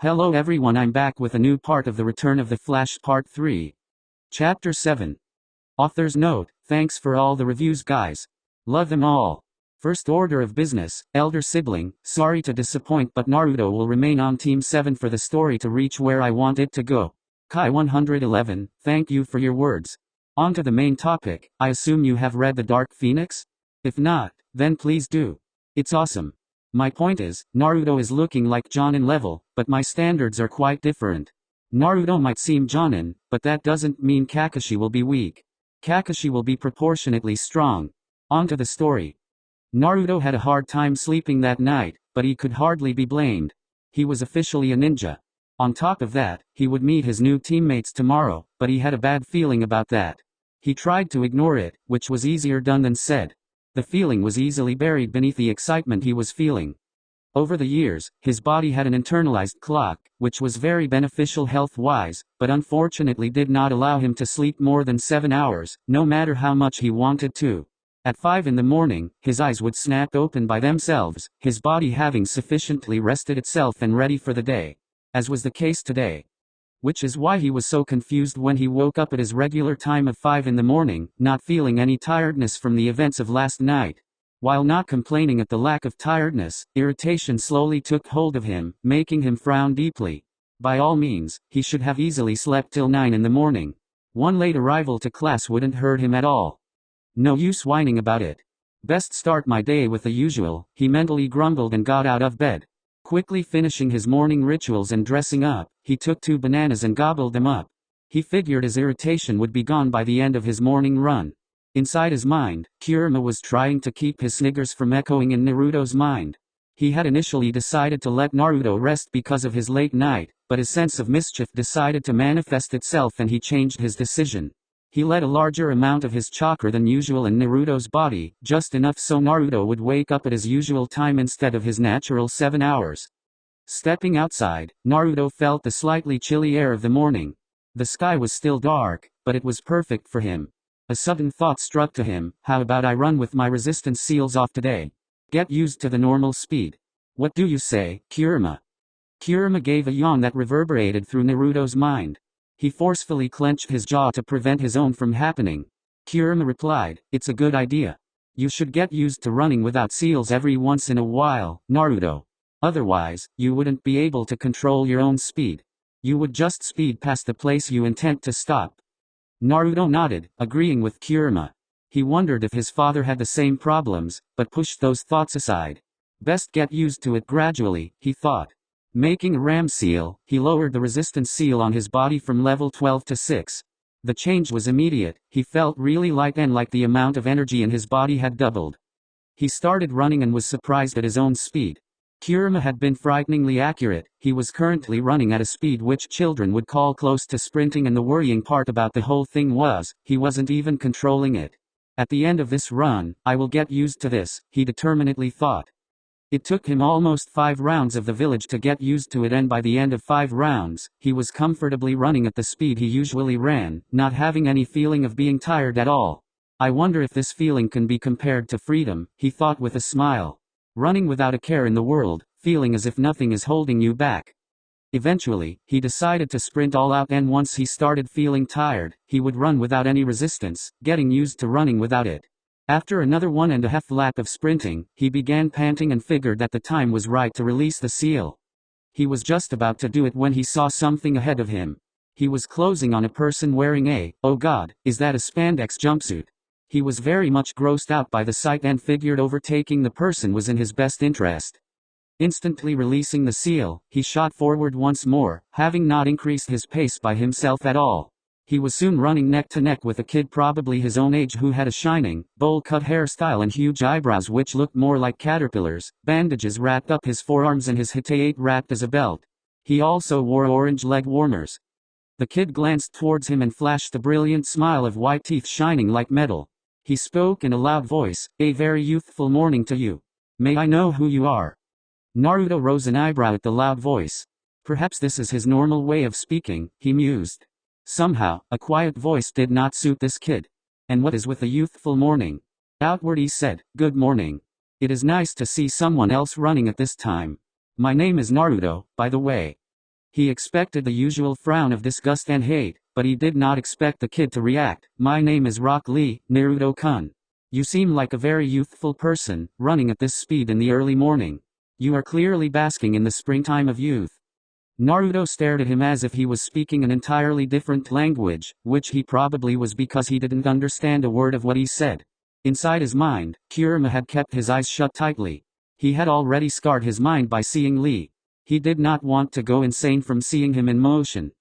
Hello everyone, I'm back with a new part of the Return of the Flash Part 3. Chapter 7. Author's note: thanks for all the reviews guys. Love them all. First order of business, elder sibling, sorry to disappoint but Naruto will remain on Team 7 for the story to reach where I want it to go. Kai 111, thank you for your words. On to the main topic, I assume you have read The Dark Phoenix? If not, then please do. It's awesome. My point is, Naruto is looking like Jonin level, but my standards are quite different. Naruto might seem Jonin, but that doesn't mean Kakashi will be weak. Kakashi will be proportionately strong. On to the story. Naruto had a hard time sleeping that night, but he could hardly be blamed. He was officially a ninja. On top of that, he would meet his new teammates tomorrow, but he had a bad feeling about that. He tried to ignore it, which was easier done than said. The feeling was easily buried beneath the excitement he was feeling. Over the years, his body had an internalized clock, which was very beneficial health-wise, but unfortunately did not allow him to sleep more than 7 hours, no matter how much he wanted to. At 5 in the morning, his eyes would snap open by themselves, his body having sufficiently rested itself and ready for the day. As was the case today. Which is why he was so confused when he woke up at his regular time of 5 in the morning, not feeling any tiredness from the events of last night. While not complaining at the lack of tiredness, irritation slowly took hold of him, making him frown deeply. By all means, he should have easily slept till 9 in the morning. One late arrival to class wouldn't hurt him at all. No use whining about it. Best start my day with the usual, he mentally grumbled and got out of bed. Quickly finishing his morning rituals and dressing up, he took 2 bananas and gobbled them up. He figured his irritation would be gone by the end of his morning run. Inside his mind, Kurama was trying to keep his sniggers from echoing in Naruto's mind. He had initially decided to let Naruto rest because of his late night, but his sense of mischief decided to manifest itself and he changed his decision. He let a larger amount of his chakra than usual in Naruto's body, just enough so Naruto would wake up at his usual time instead of his natural 7 hours. Stepping outside, Naruto felt the slightly chilly air of the morning. The sky was still dark, but it was perfect for him. A sudden thought struck to him: how about I run with my resistance seals off today? Get used to the normal speed. What do you say, Kurama? Kurama gave a yawn that reverberated through Naruto's mind. He forcefully clenched his jaw to prevent his own from happening. Kurama replied, it's a good idea. You should get used to running without seals every once in a while, Naruto. Otherwise, you wouldn't be able to control your own speed. You would just speed past the place you intend to stop. Naruto nodded, agreeing with Kurama. He wondered if his father had the same problems, but pushed those thoughts aside. Best get used to it gradually, he thought. Making a ram seal, he lowered the resistance seal on his body from level 12 to 6. The change was immediate, he felt really light and like the amount of energy in his body had doubled. He started running and was surprised at his own speed. Kurama had been frighteningly accurate. He was currently running at a speed which children would call close to sprinting, and the worrying part about the whole thing was, he wasn't even controlling it. At the end of this run, I will get used to this, he determinedly thought. It took him almost 5 rounds of the village to get used to it, and by the end of 5 rounds, he was comfortably running at the speed he usually ran, not having any feeling of being tired at all. I wonder if this feeling can be compared to freedom, he thought with a smile. Running without a care in the world, feeling as if nothing is holding you back. Eventually, he decided to sprint all out, and once he started feeling tired, he would run without any resistance, getting used to running without it. After another 1.5 lap of sprinting, he began panting and figured that the time was right to release the seal. He was just about to do it when he saw something ahead of him. He was closing on a person wearing a, oh god, is that a spandex jumpsuit? He was very much grossed out by the sight and figured overtaking the person was in his best interest. Instantly releasing the seal, he shot forward once more, having not increased his pace by himself at all. He was soon running neck to neck with a kid probably his own age who had a shining, bowl-cut hairstyle and huge eyebrows which looked more like caterpillars. Bandages wrapped up his forearms and his hitate wrapped as a belt. He also wore orange leg warmers. The kid glanced towards him and flashed a brilliant smile of white teeth shining like metal. He spoke in a loud voice, a very youthful morning to you. May I know who you are? Naruto rose an eyebrow at the loud voice. Perhaps this is his normal way of speaking, he mused. Somehow, a quiet voice did not suit this kid. And what is with the youthful morning? Outward he said, good morning. It is nice to see someone else running at this time. My name is Naruto, by the way. He expected the usual frown of disgust and hate, but he did not expect the kid to react. "My name is Rock Lee, Naruto-kun. You seem like a very youthful person, running at this speed in the early morning. You are clearly basking in the springtime of youth." Naruto stared at him as if he was speaking an entirely different language, which he probably was because he didn't understand a word of what he said. Inside his mind, Kurama had kept his eyes shut tightly. He had already scarred his mind by seeing Lee. He did not want to go insane from seeing him in motion.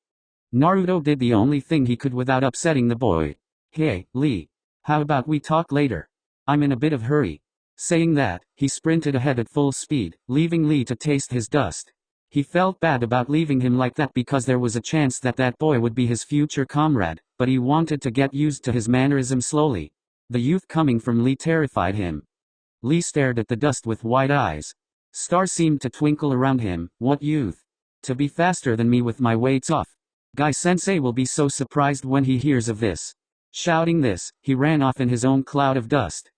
Naruto did the only thing he could without upsetting the boy. "Hey, Lee. How about we talk later? I'm in a bit of hurry." Saying that, he sprinted ahead at full speed, leaving Lee to taste his dust. He felt bad about leaving him like that because there was a chance that that boy would be his future comrade, but he wanted to get used to his mannerism slowly. The youth coming from Lee terrified him. Lee stared at the dust with wide eyes. Stars seemed to twinkle around him. "What youth? To be faster than me with my weights off. Guy-sensei will be so surprised when he hears of this." Shouting this, he ran off in his own cloud of dust.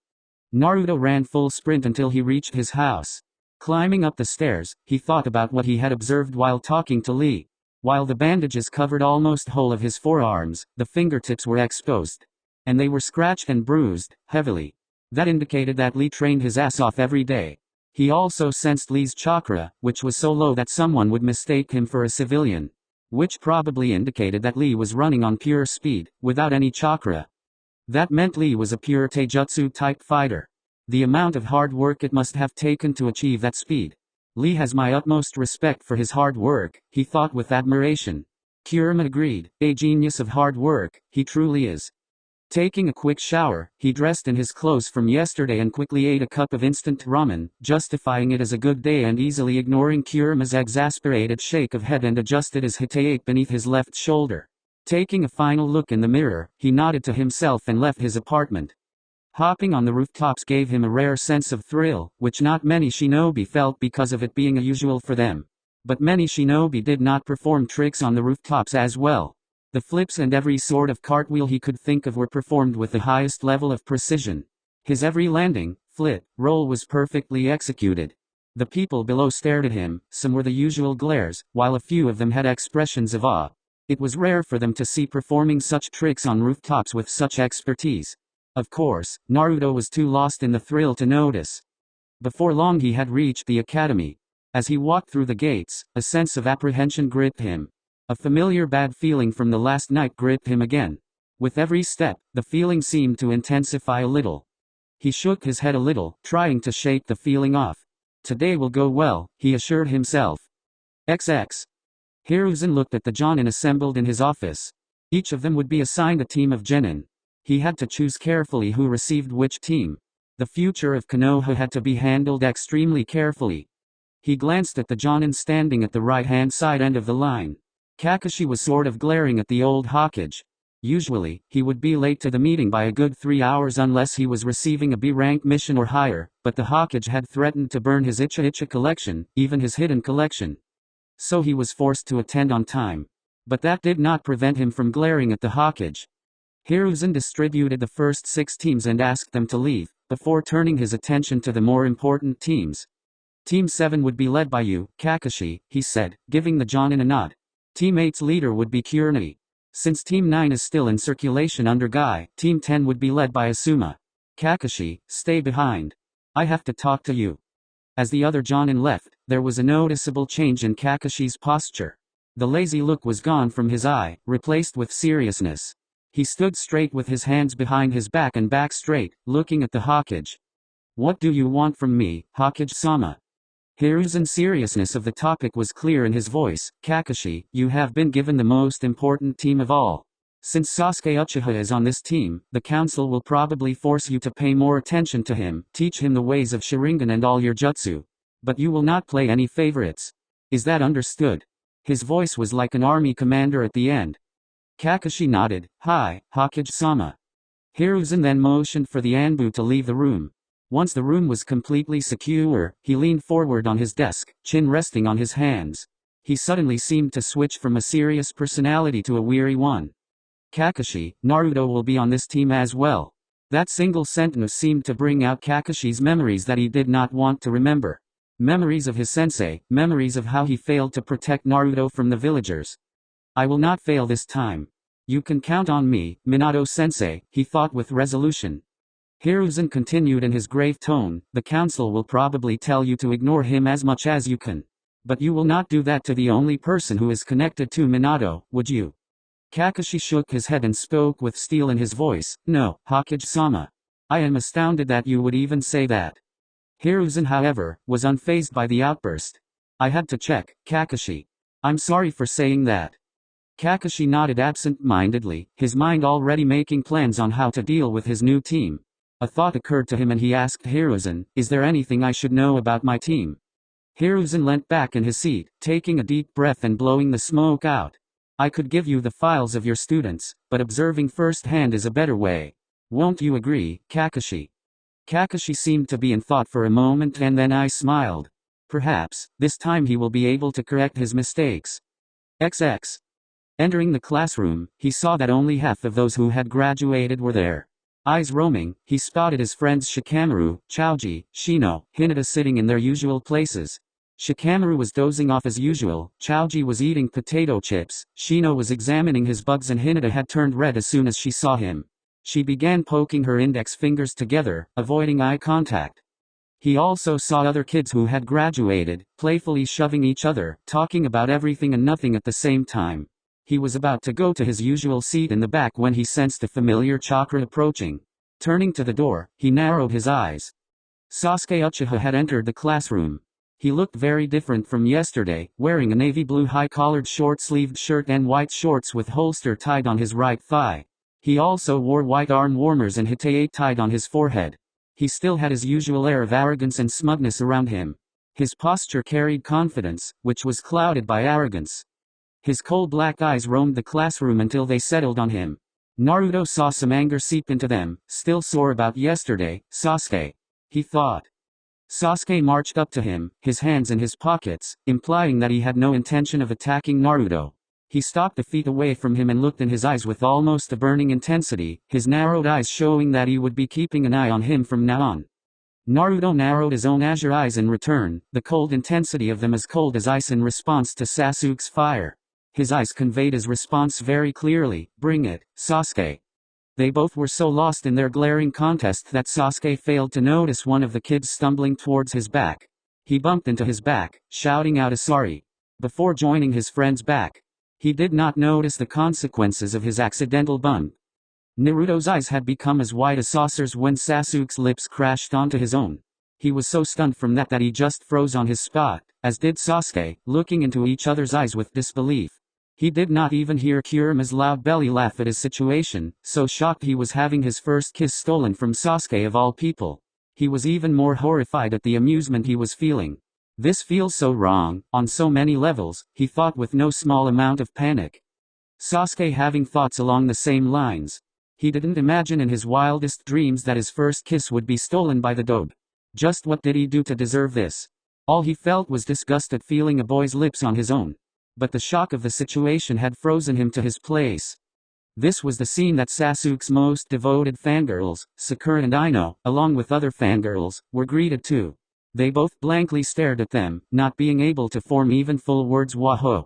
Naruto ran full sprint until he reached his house. Climbing up the stairs, he thought about what he had observed while talking to Lee. While the bandages covered almost whole of his forearms, the fingertips were exposed. And they were scratched and bruised, heavily. That indicated that Lee trained his ass off every day. He also sensed Lee's chakra, which was so low that someone would mistake him for a civilian. Which probably indicated that Lee was running on pure speed, without any chakra. That meant Lee was a pure taijutsu-type fighter. The amount of hard work it must have taken to achieve that speed. "Lee has my utmost respect for his hard work," he thought with admiration. Kurama agreed, "A genius of hard work, he truly is." Taking a quick shower, he dressed in his clothes from yesterday and quickly ate a cup of instant ramen, justifying it as a good day and easily ignoring Kurama's exasperated shake of head, and adjusted his hitake beneath his left shoulder. Taking a final look in the mirror, he nodded to himself and left his apartment. Hopping on the rooftops gave him a rare sense of thrill, which not many shinobi felt because of it being unusual for them. But many shinobi did not perform tricks on the rooftops as well. The flips and every sort of cartwheel he could think of were performed with the highest level of precision. His every landing, flip, roll was perfectly executed. The people below stared at him, some were the usual glares, while a few of them had expressions of awe. It was rare for them to see performing such tricks on rooftops with such expertise. Of course, Naruto was too lost in the thrill to notice. Before long he had reached the academy. As he walked through the gates, a sense of apprehension gripped him. A familiar bad feeling from the last night gripped him again. With every step, the feeling seemed to intensify a little. He shook his head a little, trying to shake the feeling off. "Today will go well," he assured himself. XX. Hiruzen looked at the jonin assembled in his office. Each of them would be assigned a team of genin. He had to choose carefully who received which team. The future of Konoha had to be handled extremely carefully. He glanced at the jonin standing at the right-hand side end of the line. Kakashi was sort of glaring at the old Hokage. Usually, he would be late to the meeting by a good 3 hours unless he was receiving a B-rank mission or higher, but the Hokage had threatened to burn his Icha collection, even his hidden collection. So he was forced to attend on time. But that did not prevent him from glaring at the Hokage. Hiruzen distributed the first 6 teams and asked them to leave, before turning his attention to the more important teams. "Team 7 would be led by you, Kakashi," he said, giving the jonin a nod. Team 8's leader would be Kurenai. Since Team 9 is still in circulation under Guy, Team 10 would be led by Asuma. "Kakashi, stay behind. I have to talk to you." As the other jonin left, there was a noticeable change in Kakashi's posture. The lazy look was gone from his eye, replaced with seriousness. He stood straight with his hands behind his back and back straight, looking at the Hokage. "What do you want from me, Hokage-sama?" Hiruzen's seriousness of the topic was clear in his voice. "Kakashi, you have been given the most important team of all. Since Sasuke Uchiha is on this team, the council will probably force you to pay more attention to him, teach him the ways of Sharingan and all your jutsu. But you will not play any favorites. Is that understood?" His voice was like an army commander at the end. Kakashi nodded. "Hi, Hokage-sama." Hiruzen then motioned for the Anbu to leave the room. Once the room was completely secure, he leaned forward on his desk, chin resting on his hands. He suddenly seemed to switch from a serious personality to a weary one. "Kakashi, Naruto will be on this team as well." That single sentence seemed to bring out Kakashi's memories that he did not want to remember. Memories of his sensei, memories of how he failed to protect Naruto from the villagers. I will not fail this time. You can count on me, Minato-sensei, he thought with resolution. Hiruzen continued in his grave tone, the council will probably tell you to ignore him as much as you can. But you will not do that to the only person who is connected to Minato, would you? Kakashi shook his head and spoke with steel in his voice, no, Hokage-sama. I am astounded that you would even say that. Hiruzen, however, was unfazed by the outburst. I had to check, Kakashi. I'm sorry for saying that. Kakashi nodded absent-mindedly, his mind already making plans on how to deal with his new team. A thought occurred to him and he asked Hiruzen, is there anything I should know about my team? Hiruzen leant back in his seat, taking a deep breath and blowing the smoke out. I could give you the files of your students, but observing firsthand is a better way. Won't you agree, Kakashi? Kakashi seemed to be in thought for a moment and then I smiled. Perhaps, this time he will be able to correct his mistakes. XX. Entering the classroom, he saw that only half of those who had graduated were there. Eyes roaming, he spotted his friends Shikamaru, Choji, Shino, Hinata sitting in their usual places. Shikamaru was dozing off as usual, Choji was eating potato chips, Shino was examining his bugs and Hinata had turned red as soon as she saw him. She began poking her index fingers together, avoiding eye contact. He also saw other kids who had graduated, playfully shoving each other, talking about everything and nothing at the same time. He was about to go to his usual seat in the back when he sensed a familiar chakra approaching. Turning to the door, he narrowed his eyes. Sasuke Uchiha had entered the classroom. He looked very different from yesterday, wearing a navy blue high-collared short-sleeved shirt and white shorts with holster tied on his right thigh. He also wore white arm warmers and hitae tied on his forehead. He still had his usual air of arrogance and smugness around him. His posture carried confidence, which was clouded by arrogance. His cold black eyes roamed the classroom until they settled on him. Naruto saw some anger seep into them, still sore about yesterday. Sasuke, he thought. Sasuke marched up to him, his hands in his pockets, implying that he had no intention of attacking Naruto. He stopped a feet away from him and looked in his eyes with almost a burning intensity, his narrowed eyes showing that he would be keeping an eye on him from now on. Naruto narrowed his own azure eyes in return, the cold intensity of them as cold as ice in response to Sasuke's fire. His eyes conveyed his response very clearly, bring it, Sasuke. They both were so lost in their glaring contest that Sasuke failed to notice one of the kids stumbling towards his back. He bumped into his back, shouting out a sorry. Before joining his friend's back, he did not notice the consequences of his accidental bump. Naruto's eyes had become as wide as saucers when Sasuke's lips crashed onto his own. He was so stunned from that he just froze on his spot, as did Sasuke, looking into each other's eyes with disbelief. He did not even hear Kurama's loud belly laugh at his situation, so shocked he was having his first kiss stolen from Sasuke of all people. He was even more horrified at the amusement he was feeling. This feels so wrong, on so many levels, he thought with no small amount of panic. Sasuke having thoughts along the same lines. He didn't imagine in his wildest dreams that his first kiss would be stolen by the dope. Just what did he do to deserve this? All he felt was disgust at feeling a boy's lips on his own. But the shock of the situation had frozen him to his place. This was the scene that Sasuke's most devoted fangirls, Sakura and Ino, along with other fangirls, were greeted to. They both blankly stared at them, not being able to form even full words. Wahoo!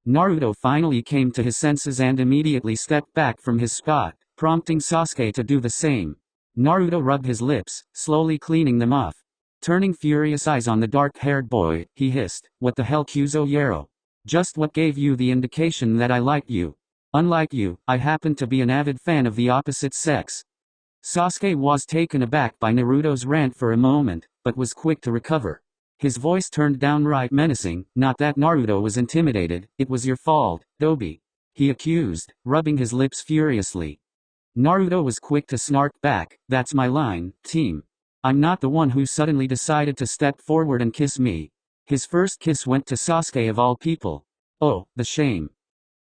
Naruto finally came to his senses and immediately stepped back from his spot, prompting Sasuke to do the same. Naruto rubbed his lips, slowly cleaning them off. Turning furious eyes on the dark-haired boy, he hissed, "What the hell, Kuzo Yaro? Just what gave you the indication that I liked you? Unlike you, I happen to be an avid fan of the opposite sex." Sasuke was taken aback by Naruto's rant for a moment, but was quick to recover. His voice turned downright menacing. "Not that Naruto was intimidated, it was your fault, Dobi," he accused, rubbing his lips furiously. Naruto was quick to snark back, "That's my line, team. I'm not the one who suddenly decided to step forward and kiss me." His first kiss went to Sasuke of all people. Oh, the shame.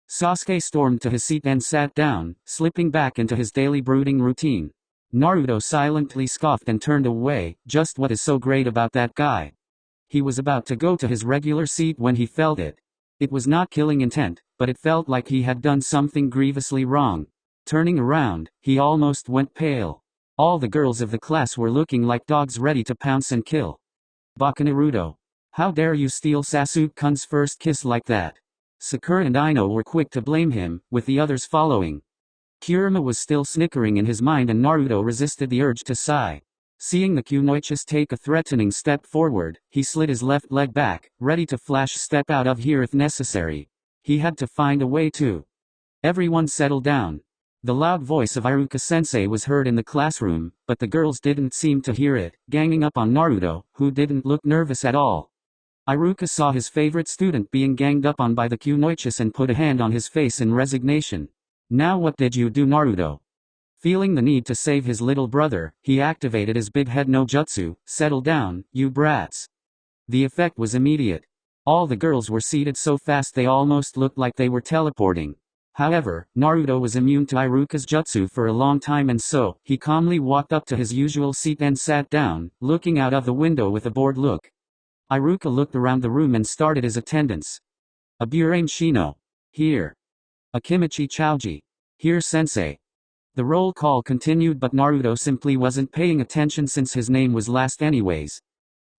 Sasuke stormed to his seat and sat down, slipping back into his daily brooding routine. Naruto silently scoffed and turned away. Just what is so great about that guy? He was about to go to his regular seat when he felt it. It was not killing intent, but it felt like he had done something grievously wrong. Turning around, he almost went pale. All the girls of the class were looking like dogs ready to pounce and kill. Baka Naruto. How dare you steal Sasuke-kun's first kiss like that? Sakura and Ino were quick to blame him, with the others following. Kurama was still snickering in his mind and Naruto resisted the urge to sigh. Seeing the Kunoichis take a threatening step forward, he slid his left leg back, ready to flash step out of here if necessary. He had to find a way to. Everyone settled down. The loud voice of Iruka-sensei was heard in the classroom, but the girls didn't seem to hear it, ganging up on Naruto, who didn't look nervous at all. Iruka saw his favorite student being ganged up on by the Kunoichis and put a hand on his face in resignation. Now what did you do, Naruto? Feeling the need to save his little brother, he activated his big head no jutsu. Settle down, you brats. The effect was immediate. All the girls were seated so fast they almost looked like they were teleporting. However, Naruto was immune to Iruka's jutsu for a long time and so, he calmly walked up to his usual seat and sat down, looking out of the window with a bored look. Iruka looked around the room and started his attendance. A Burain Shino. Here. A Kimichi Chouji. Here sensei. The roll call continued but Naruto simply wasn't paying attention since his name was last anyways.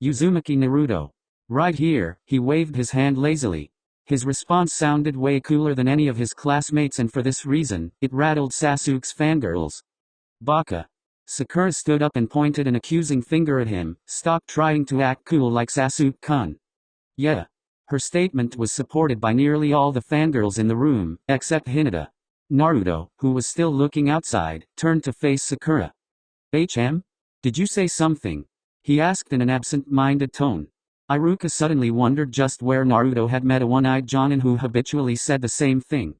Uzumaki Naruto. Right here, he waved his hand lazily. His response sounded way cooler than any of his classmates and for this reason, it rattled Sasuke's fangirls. Baka. Sakura stood up and pointed an accusing finger at him. Stop trying to act cool like Sasuke-kun. Yeah. Her statement was supported by nearly all the fangirls in the room, except Hinata. Naruto, who was still looking outside, turned to face Sakura. HM? Did you say something? He asked in an absent-minded tone. Iruka suddenly wondered just where Naruto had met a one-eyed Jonin who habitually said the same thing.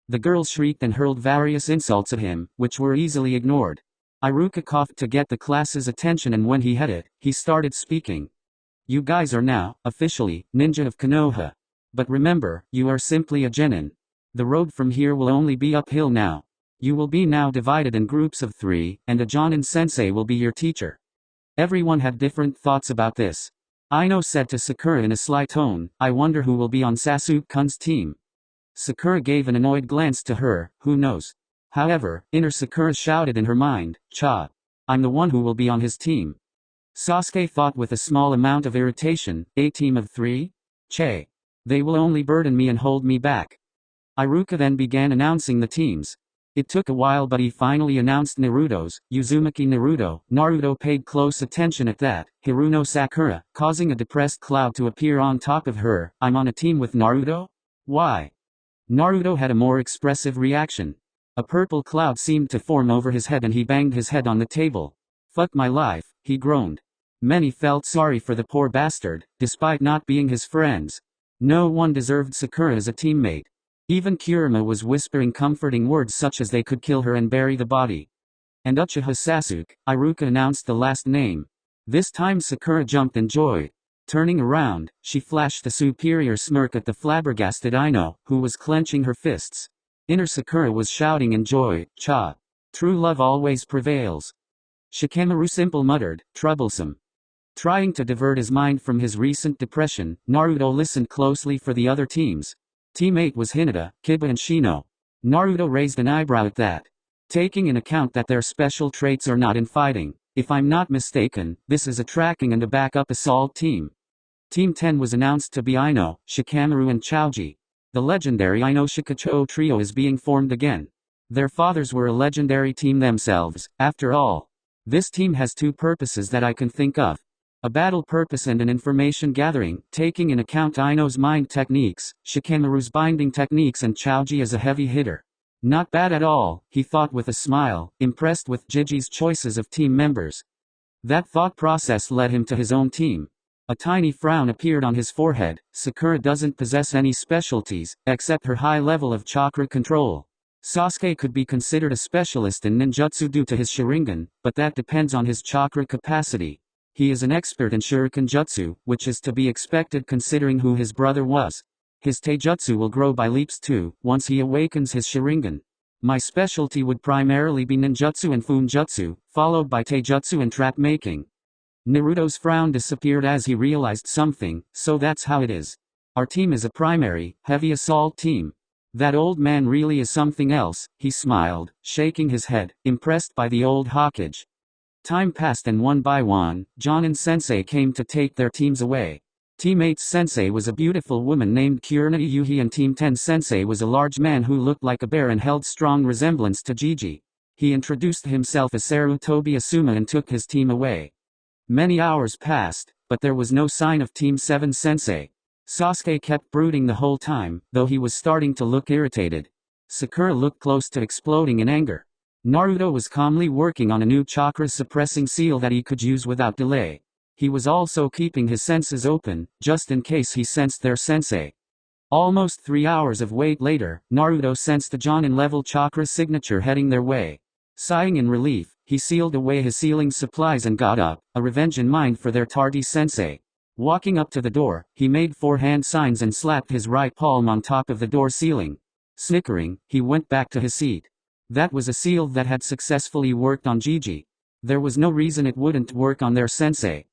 The girls shrieked and hurled various insults at him, which were easily ignored. Iruka coughed to get the class's attention and when he had it, he started speaking. You guys are now, officially, ninja of Konoha. But remember, you are simply a genin. The road from here will only be uphill now. You will be now divided in groups of 3, and a Jonin sensei will be your teacher. Everyone had different thoughts about this. Ino said to Sakura in a sly tone, I wonder who will be on Sasuke-kun's team. Sakura gave an annoyed glance to her, who knows. However, inner Sakura shouted in her mind, Cha. I'm the one who will be on his team. Sasuke thought with a small amount of irritation, a team of 3? Che. They will only burden me and hold me back. Iruka then began announcing the teams. It took a while but he finally announced Naruto's, Uzumaki Naruto. Naruto paid close attention at that, Hiruno Sakura, causing a depressed cloud to appear on top of her. I'm on a team with Naruto? Why? Naruto had a more expressive reaction. A purple cloud seemed to form over his head and he banged his head on the table. Fuck my life, he groaned. Many felt sorry for the poor bastard, despite not being his friends. No one deserved Sakura as a teammate. Even Kurama was whispering comforting words such as they could kill her and bury the body. And Uchiha Sasuke, Iruka announced the last name. This time Sakura jumped in joy. Turning around, she flashed a superior smirk at the flabbergasted Ino, who was clenching her fists. Inner Sakura was shouting in joy, Cha. True love always prevails. Shikamaru simple muttered, troublesome. Trying to divert his mind from his recent depression, Naruto listened closely for the other teams. Team 8 was Hinata, Kiba and Shino. Naruto raised an eyebrow at that. Taking in account that their special traits are not in fighting, if I'm not mistaken, this is a tracking and a backup assault team. Team 10 was announced to be Ino, Shikamaru and Chouji. The legendary Ino Shikacho trio is being formed again. Their fathers were a legendary team themselves, after all. This team has 2 purposes that I can think of. A battle purpose and an information gathering, taking in account Ino's mind techniques, Shikamaru's binding techniques and Chouji as a heavy hitter. Not bad at all, he thought with a smile, impressed with Jiji's choices of team members. That thought process led him to his own team. A tiny frown appeared on his forehead. Sakura doesn't possess any specialties, except her high level of chakra control. Sasuke could be considered a specialist in ninjutsu due to his Sharingan, but that depends on his chakra capacity. He is an expert in Shuriken Jutsu, which is to be expected considering who his brother was. His Taijutsu will grow by leaps too, once he awakens his Sharingan. My specialty would primarily be ninjutsu and funjutsu, followed by taijutsu and trap making. Naruto's frown disappeared as he realized something, so that's how it is. Our team is a primary, heavy assault team. That old man really is something else, he smiled, shaking his head, impressed by the old Hokage. Time passed and one by one, Jonin Sensei came to take their teams away. Team 8's sensei was a beautiful woman named Kurina Yuhi, and Team 10's sensei was a large man who looked like a bear and held strong resemblance to Gigi. He introduced himself as Sarutobi Asuma and took his team away. Many hours passed, but there was no sign of Team 7's sensei. Sasuke kept brooding the whole time, though he was starting to look irritated. Sakura looked close to exploding in anger. Naruto was calmly working on a new chakra-suppressing seal that he could use without delay. He was also keeping his senses open, just in case he sensed their sensei. Almost 3 hours of wait later, Naruto sensed the Jonin-level chakra signature heading their way. Sighing in relief, he sealed away his sealing supplies and got up, a revenge in mind for their tardy sensei. Walking up to the door, he made 4 hand signs and slapped his right palm on top of the door ceiling. Snickering, he went back to his seat. That was a seal that had successfully worked on Gigi. There was no reason it wouldn't work on their sensei.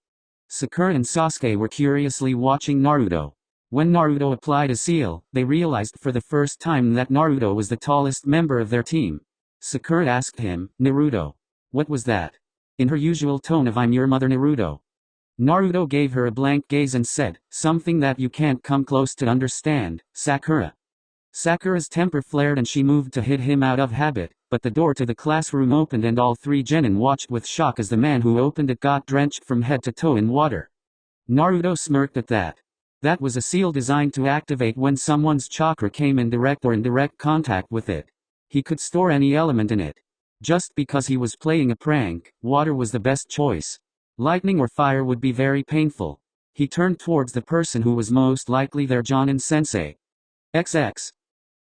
Sakura and Sasuke were curiously watching Naruto. When Naruto applied a seal, they realized for the first time that Naruto was the tallest member of their team. Sakura asked him, "Naruto, what was that?" in her usual tone of "I'm your mother, Naruto." Naruto gave her a blank gaze and said, "Something that you can't come close to understand, Sakura." Sakura's temper flared and she moved to hit him out of habit, but the door to the classroom opened and all 3 genin watched with shock as the man who opened it got drenched from head to toe in water. Naruto smirked at that. That was a seal designed to activate when someone's chakra came in direct or indirect contact with it. He could store any element in it. Just because he was playing a prank, water was the best choice. Lightning or fire would be very painful. He turned towards the person who was most likely their Jonin sensei. XX.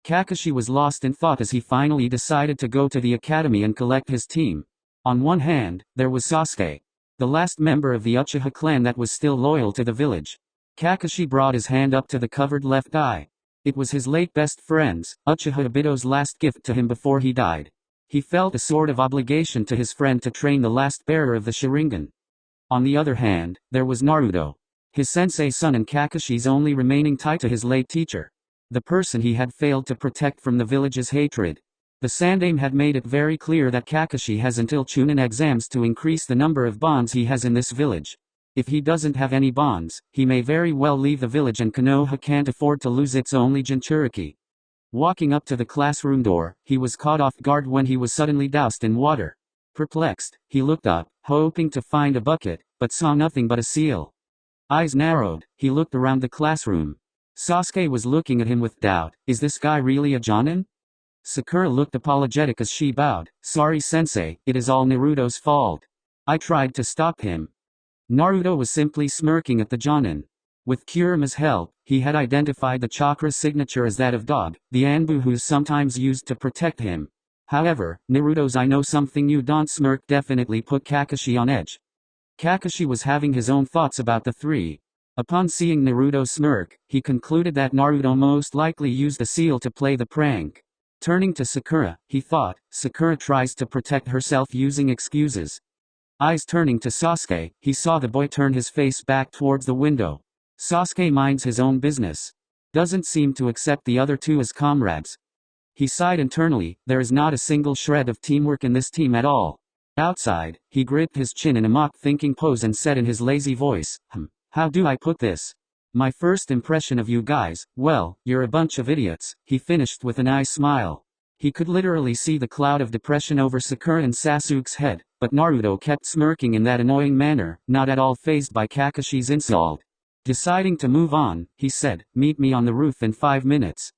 Kakashi was lost in thought as he finally decided to go to the academy and collect his team. On one hand, there was Sasuke, the last member of the Uchiha clan that was still loyal to the village. Kakashi brought his hand up to the covered left eye. It was his late best friend's, Uchiha Obito's last gift to him before he died. He felt a sort of obligation to his friend to train the last bearer of the Sharingan. On the other hand, there was Naruto, his sensei's son and Kakashi's only remaining tie to his late teacher. The person he had failed to protect from the village's hatred. The Sandaime had made it very clear that Kakashi has until Chunin exams to increase the number of bonds he has in this village. If he doesn't have any bonds, he may very well leave the village, and Konoha can't afford to lose its only Jinchuriki. Walking up to the classroom door, he was caught off guard when he was suddenly doused in water. Perplexed, he looked up, hoping to find a bucket, but saw nothing but a seal. Eyes narrowed, he looked around the classroom. Sasuke was looking at him with doubt. Is this guy really a Jonin? Sakura looked apologetic as she bowed. Sorry sensei, it is all Naruto's fault. I tried to stop him. Naruto was simply smirking at the Jonin. With Kurima's help, he had identified the chakra signature as that of Dog, the Anbu sometimes used to protect him. However, Naruto's "I know something you don't" smirk definitely put Kakashi on edge. Kakashi was having his own thoughts about the 3. Upon seeing Naruto's smirk, he concluded that Naruto most likely used the seal to play the prank. Turning to Sakura, he thought, Sakura tries to protect herself using excuses. Eyes turning to Sasuke, he saw the boy turn his face back towards the window. Sasuke minds his own business. Doesn't seem to accept the other 2 as comrades. He sighed internally, there is not a single shred of teamwork in this team at all. Outside, he gripped his chin in a mock-thinking pose and said in his lazy voice, How do I put this? My first impression of you guys, well, you're a bunch of idiots, he finished with an eye smile. He could literally see the cloud of depression over Sakura and Sasuke's head, but Naruto kept smirking in that annoying manner, not at all fazed by Kakashi's insult. Deciding to move on, he said, meet me on the roof in 5 minutes.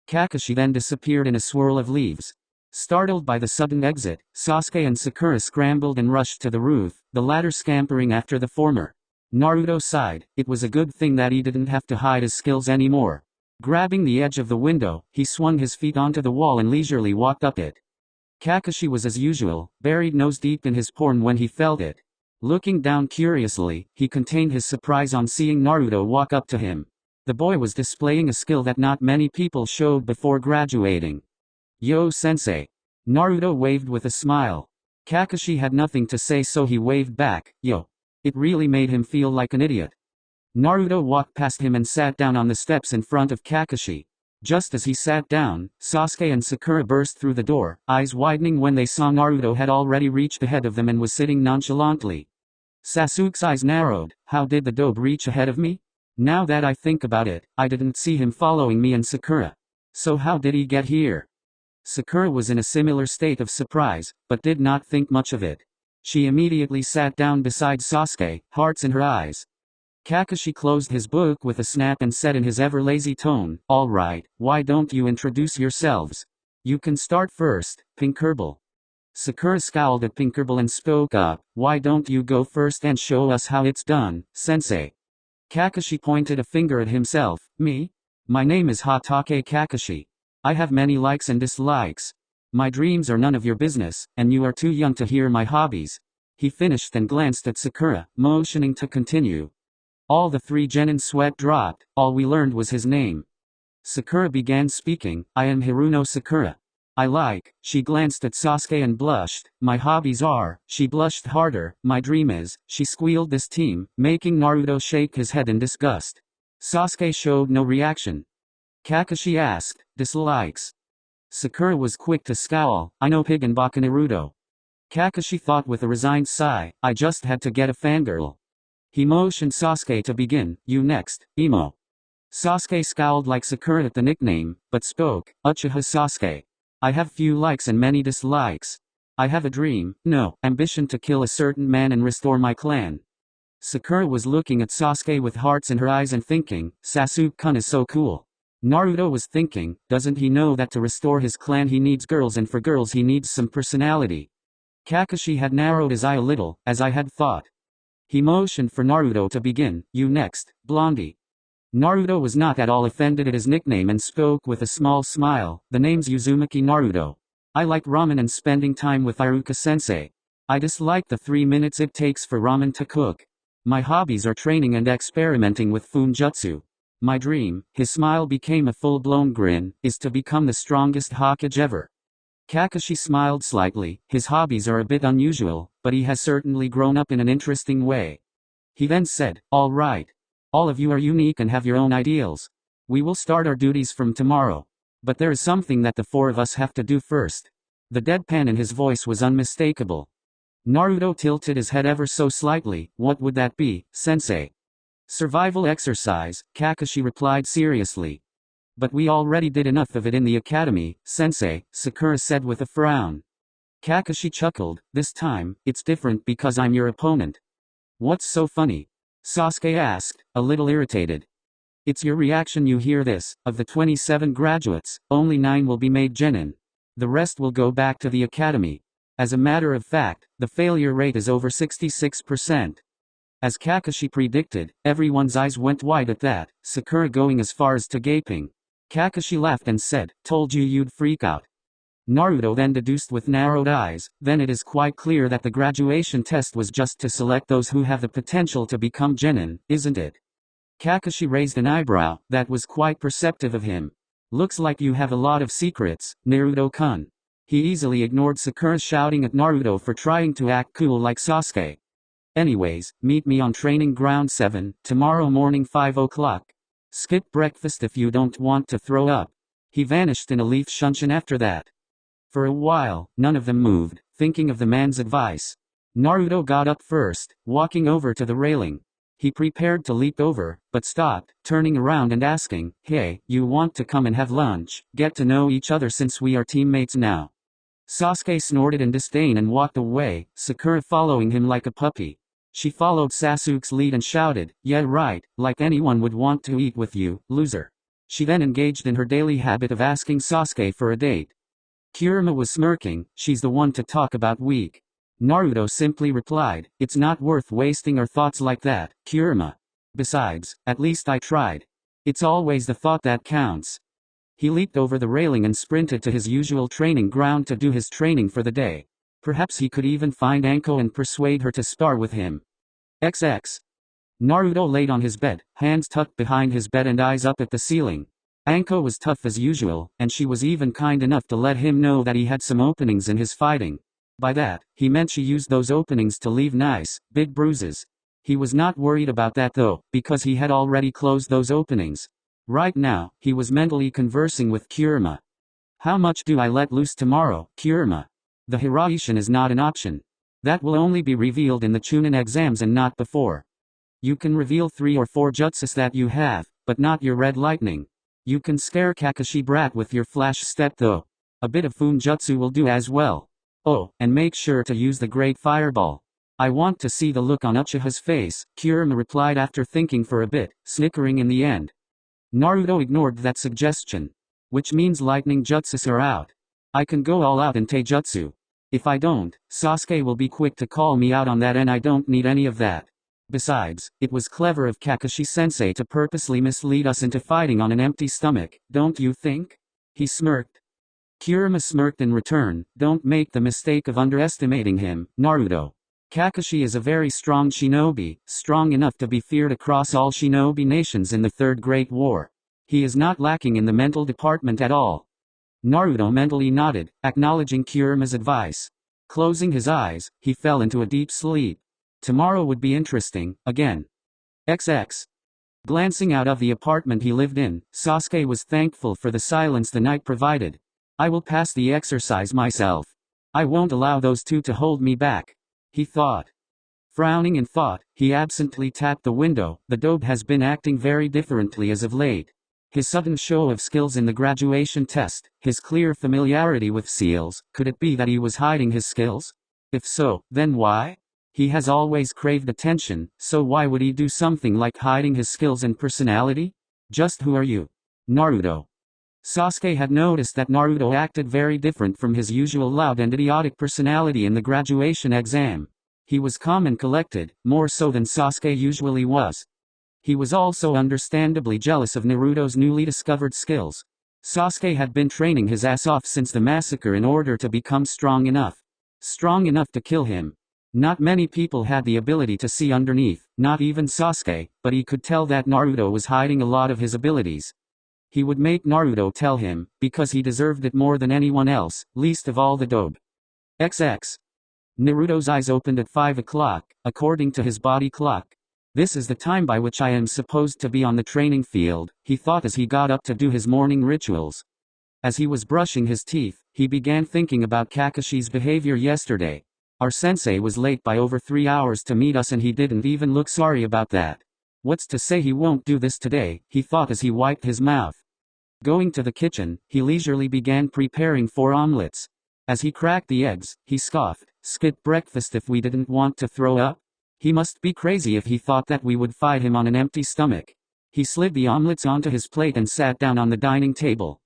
Kakashi then disappeared in a swirl of leaves. Startled by the sudden exit, Sasuke and Sakura scrambled and rushed to the roof, the latter scampering after the former. Naruto sighed. It was a good thing that he didn't have to hide his skills anymore. Grabbing the edge of the window, he swung his feet onto the wall and leisurely walked up it. Kakashi was as usual, buried nose deep in his porn when he felt it. Looking down curiously, he contained his surprise on seeing Naruto walk up to him. The boy was displaying a skill that not many people showed before graduating. Yo sensei. Naruto waved with a smile. Kakashi had nothing to say, so he waved back, yo. It really made him feel like an idiot. Naruto walked past him and sat down on the steps in front of Kakashi. Just as he sat down, Sasuke and Sakura burst through the door, eyes widening when they saw Naruto had already reached ahead of them and was sitting nonchalantly. Sasuke's eyes narrowed. How did the dobe reach ahead of me? Now that I think about it, I didn't see him following me and Sakura. So how did he get here? Sakura was in a similar state of surprise, but did not think much of it. She immediately sat down beside Sasuke, hearts in her eyes. Kakashi closed his book with a snap and said in his ever-lazy tone, "All right, why don't you introduce yourselves? You can start first, Pinkerball." Sakura scowled at Pinkerball and spoke up, "Why don't you go first and show us how it's done, sensei?" Kakashi pointed a finger at himself. "Me? My name is Hatake Kakashi. I have many likes and dislikes. My dreams are none of your business, and you are too young to hear my hobbies." He finished and glanced at Sakura, motioning to continue. All the three genins sweat dropped. All we learned was his name. Sakura began speaking. "I am Hiruno Sakura. I like," she glanced at Sasuke and blushed. "My hobbies are," she blushed harder. "My dream is," she squealed this team, making Naruto shake his head in disgust. Sasuke showed no reaction. Kakashi asked, "Dislikes?" Sakura was quick to scowl. "I know Higginbaka Naruto." Kakashi thought with a resigned sigh, "I just had to get a fangirl." He motioned Sasuke to begin. "You next, Emo." Sasuke scowled like Sakura at the nickname, but spoke, "Uchiha Sasuke. I have few likes and many dislikes. I have a dream, no, ambition to kill a certain man and restore my clan." Sakura was looking at Sasuke with hearts in her eyes and thinking, "Sasuke-kun is so cool." Naruto was thinking, doesn't he know that to restore his clan he needs girls, and for girls he needs some personality? Kakashi had narrowed his eye a little, as I had thought. He motioned for Naruto to begin. "You next, Blondie." Naruto was not at all offended at his nickname and spoke with a small smile. "The name's Uzumaki Naruto. I like ramen and spending time with Iruka-sensei. I dislike the 3 minutes it takes for ramen to cook. My hobbies are training and experimenting with Funjutsu. My dream," his smile became a full-blown grin, "is to become the strongest Hokage ever." Kakashi smiled slightly. His hobbies are a bit unusual, but he has certainly grown up in an interesting way. He then said, "All right. All of you are unique and have your own ideals. We will start our duties from tomorrow. But there is something that the four of us have to do first." The deadpan in his voice was unmistakable. Naruto tilted his head ever so slightly. "What would that be, sensei?" "Survival exercise," Kakashi replied seriously. "But we already did enough of it in the academy, sensei," Sakura said with a frown. Kakashi chuckled. "This time, it's different because I'm your opponent." "What's so funny?" Sasuke asked, a little irritated. "It's your reaction. You hear this, of the 27 graduates, only 9 will be made genin. The rest will go back to the academy. As a matter of fact, the failure rate is over 66%. As Kakashi predicted, everyone's eyes went wide at that, Sakura going as far as to gaping. Kakashi laughed and said, "Told you you'd freak out." Naruto then deduced with narrowed eyes, "Then it is quite clear that the graduation test was just to select those who have the potential to become genin, isn't it?" Kakashi raised an eyebrow. "That was quite perceptive of him. Looks like you have a lot of secrets, Naruto-kun." He easily ignored Sakura shouting at Naruto for trying to act cool like Sasuke. "Anyways, meet me on training ground 7, tomorrow morning 5 o'clock. Skip breakfast if you don't want to throw up." He vanished in a leaf shunshin after that. For a while, none of them moved, thinking of the man's advice. Naruto got up first, walking over to the railing. He prepared to leap over, but stopped, turning around and asking, "Hey, you want to come and have lunch, get to know each other since we are teammates now?" Sasuke snorted in disdain and walked away, Sakura following him like a puppy. She followed Sasuke's lead and shouted, "Yeah right, like anyone would want to eat with you, loser." She then engaged in her daily habit of asking Sasuke for a date. Kurama was smirking. "She's the one to talk about weak." Naruto simply replied, "It's not worth wasting our thoughts like that, Kurama. Besides, at least I tried. It's always the thought that counts." He leaped over the railing and sprinted to his usual training ground to do his training for the day. Perhaps he could even find Anko and persuade her to spar with him. XX. Naruto laid on his bed, hands tucked behind his bed and eyes up at the ceiling. Anko was tough as usual, and she was even kind enough to let him know that he had some openings in his fighting. By that, he meant she used those openings to leave nice, big bruises. He was not worried about that though, because he had already closed those openings. Right now, he was mentally conversing with Kurama. "How much do I let loose tomorrow, Kurama? The Hiraishin is not an option. That will only be revealed in the Chunin exams and not before." You can reveal 3 or 4 jutsus that you have, but not your red lightning. You can scare Kakashi Brat with your flash step though. A bit of Funjutsu will do as well. Oh, and make sure to use the Great Fireball. I want to see the look on Uchiha's face, Kurama replied after thinking for a bit, snickering in the end. Naruto ignored that suggestion. Which means lightning jutsus are out. I can go all out in taijutsu. If I don't, Sasuke will be quick to call me out on that and I don't need any of that. Besides, it was clever of Kakashi-sensei to purposely mislead us into fighting on an empty stomach, don't you think? He smirked. Kurama smirked in return. Don't make the mistake of underestimating him, Naruto. Kakashi is a very strong shinobi, strong enough to be feared across all shinobi nations in the Third Great War. He is not lacking in the mental department at all. Naruto mentally nodded, acknowledging Kurama's advice. Closing his eyes, he fell into a deep sleep. Tomorrow would be interesting, again. XX. Glancing out of the apartment he lived in, Sasuke was thankful for the silence the night provided. I will pass the exercise myself. I won't allow those two to hold me back, he thought. Frowning in thought, he absently tapped the window. The dobe has been acting very differently as of late. His sudden show of skills in the graduation test, his clear familiarity with seals, could it be that he was hiding his skills? If so, then why? He has always craved attention, so why would he do something like hiding his skills and personality? Just who are you? Naruto. Sasuke had noticed that Naruto acted very different from his usual loud and idiotic personality in the graduation exam. He was calm and collected, more so than Sasuke usually was. He was also understandably jealous of Naruto's newly discovered skills. Sasuke had been training his ass off since the massacre in order to become strong enough. Strong enough to kill him. Not many people had the ability to see underneath, not even Sasuke, but he could tell that Naruto was hiding a lot of his abilities. He would make Naruto tell him, because he deserved it more than anyone else, least of all the dobe. XX. Naruto's eyes opened at 5 o'clock, according to his body clock. This is the time by which I am supposed to be on the training field, he thought as he got up to do his morning rituals. As he was brushing his teeth, he began thinking about Kakashi's behavior yesterday. Our sensei was late by over 3 hours to meet us and he didn't even look sorry about that. What's to say he won't do this today, he thought as he wiped his mouth. Going to the kitchen, he leisurely began preparing 4 omelets. As he cracked the eggs, he scoffed, "Skip breakfast if we didn't want to throw up? He must be crazy if he thought that we would fight him on an empty stomach." He slid the omelets onto his plate and sat down on the dining table.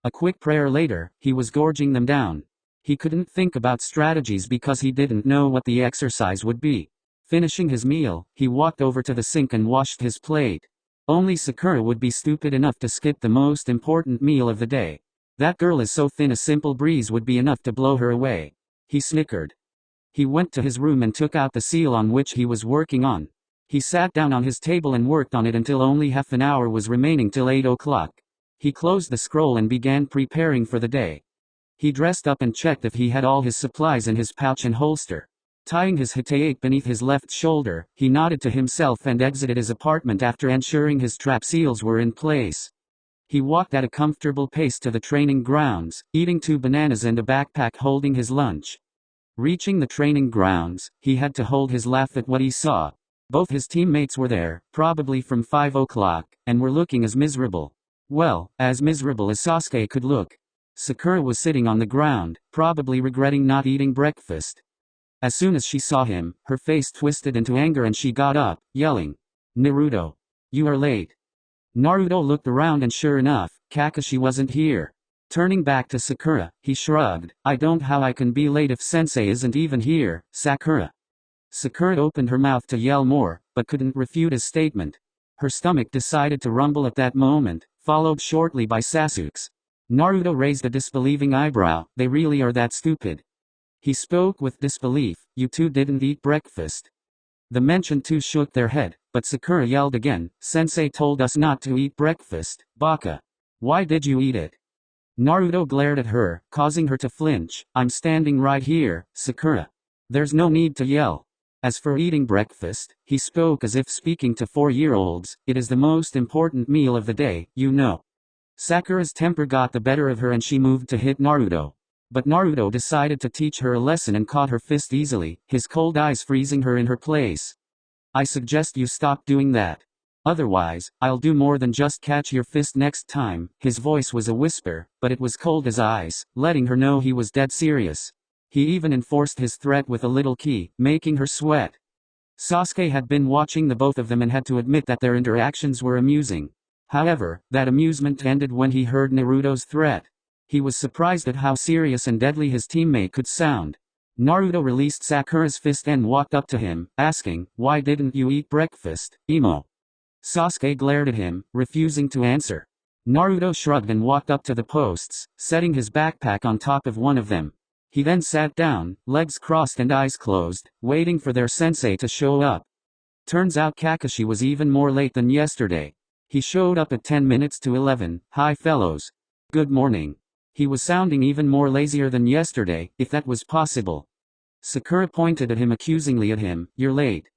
A quick prayer later, he was gorging them down. He couldn't think about strategies because he didn't know what the exercise would be. Finishing his meal, he walked over to the sink and washed his plate. Only Sakura would be stupid enough to skip the most important meal of the day. That girl is so thin a simple breeze would be enough to blow her away. He snickered. He went to his room and took out the seal on which he was working on. He sat down on his table and worked on it until only half an hour was remaining till 8 o'clock. He closed the scroll and began preparing for the day. He dressed up and checked if he had all his supplies in his pouch and holster. Tying his hitaite beneath his left shoulder, he nodded to himself and exited his apartment after ensuring his trap seals were in place. He walked at a comfortable pace to the training grounds, eating 2 bananas and a backpack holding his lunch. Reaching the training grounds, he had to hold his laugh at what he saw. Both his teammates were there, probably from 5 o'clock, and were looking as miserable. Well, as miserable as Sasuke could look. Sakura was sitting on the ground, probably regretting not eating breakfast. As soon as she saw him, her face twisted into anger and she got up, yelling, "Naruto! You are late." Naruto looked around and sure enough, Kakashi wasn't here. Turning back to Sakura, he shrugged, "I don't how I can be late if sensei isn't even here, Sakura." Sakura opened her mouth to yell more, but couldn't refute his statement. Her stomach decided to rumble at that moment, followed shortly by Sasuke's. Naruto raised a disbelieving eyebrow. "They really are that stupid?" He spoke with disbelief. "You two didn't eat breakfast?" The mentioned two shook their head, but Sakura yelled again, "Sensei told us not to eat breakfast, Baka. Why did you eat it?" Naruto glared at her, causing her to flinch. "I'm standing right here, Sakura. There's no need to yell. As for eating breakfast," he spoke as if speaking to 4-year-olds, "it is the most important meal of the day, you know." Sakura's temper got the better of her and she moved to hit Naruto. But Naruto decided to teach her a lesson and caught her fist easily, his cold eyes freezing her in her place. I suggest you stop doing that. Otherwise, I'll do more than just catch your fist next time. His voice was a whisper, but it was cold as ice, letting her know he was dead serious. He even enforced his threat with a little key, making her sweat. Sasuke had been watching the both of them and had to admit that their interactions were amusing. However, that amusement ended when he heard Naruto's threat. He was surprised at how serious and deadly his teammate could sound. Naruto released Sakura's fist and walked up to him, asking, "Why didn't you eat breakfast, Emo?" Sasuke glared at him, refusing to answer. Naruto shrugged and walked up to the posts, setting his backpack on top of one of them. He then sat down, legs crossed and eyes closed, waiting for their sensei to show up. Turns out Kakashi was even more late than yesterday. He showed up at 10 minutes to 11. "Hi fellows. Good morning." He was sounding even more lazier than yesterday, if that was possible. Sakura pointed at him accusingly at him, "You're late."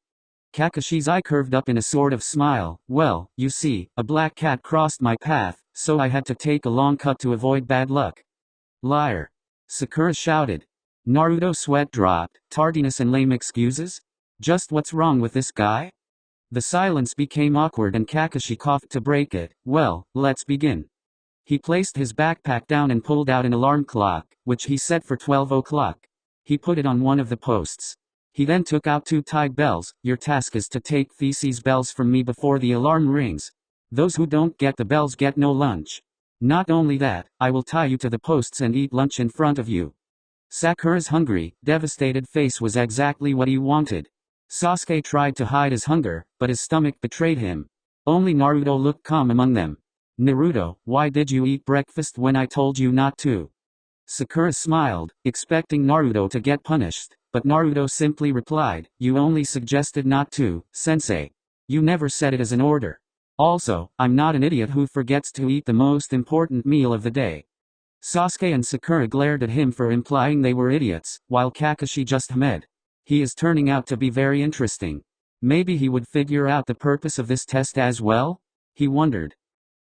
Kakashi's eye curved up in a sort of smile. "Well, you see, a black cat crossed my path, so I had to take a long cut to avoid bad luck." "Liar!" Sakura shouted. Naruto's sweat dropped. "Tardiness and lame excuses? Just what's wrong with this guy?" The silence became awkward and Kakashi coughed to break it. "Well, let's begin." He placed his backpack down and pulled out an alarm clock, which he set for 12 o'clock. He put it on one of the posts. He then took out 2 tied bells. "Your task is to take these bells from me before the alarm rings. Those who don't get the bells get no lunch. Not only that, I will tie you to the posts and eat lunch in front of you." Sakura's hungry, devastated face was exactly what he wanted. Sasuke tried to hide his hunger, but his stomach betrayed him. Only Naruto looked calm among them. "Naruto, why did you eat breakfast when I told you not to?" Sakura smiled, expecting Naruto to get punished, but Naruto simply replied, "You only suggested not to, sensei. You never said it as an order. Also, I'm not an idiot who forgets to eat the most important meal of the day." Sasuke and Sakura glared at him for implying they were idiots, while Kakashi just hummed. He is turning out to be very interesting. Maybe he would figure out the purpose of this test as well? He wondered.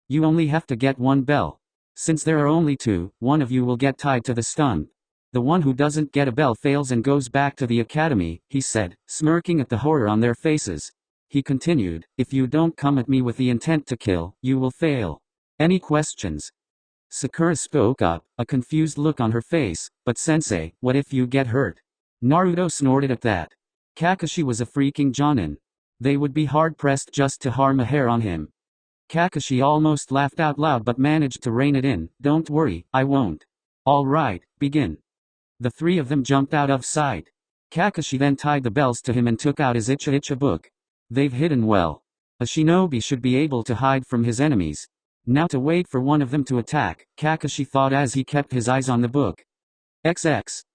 "You only have to get 1 bell. Since there are only 2, one of you will get tied to the stump. The one who doesn't get a bell fails and goes back to the academy," he said, smirking at the horror on their faces. He continued, "If you don't come at me with the intent to kill, you will fail. Any questions?" Sakura spoke up, a confused look on her face. "But sensei, what if you get hurt?" Naruto snorted at that. Kakashi was a freaking jonin. They would be hard-pressed just to harm a hair on him. Kakashi almost laughed out loud but managed to rein it in. "Don't worry, I won't." "All right, begin." The 3 of them jumped out of sight. Kakashi then tied the bells to him and took out his Icha book. They've hidden well. A shinobi should be able to hide from his enemies. Now to wait for one of them to attack, Kakashi thought as he kept his eyes on the book. XX.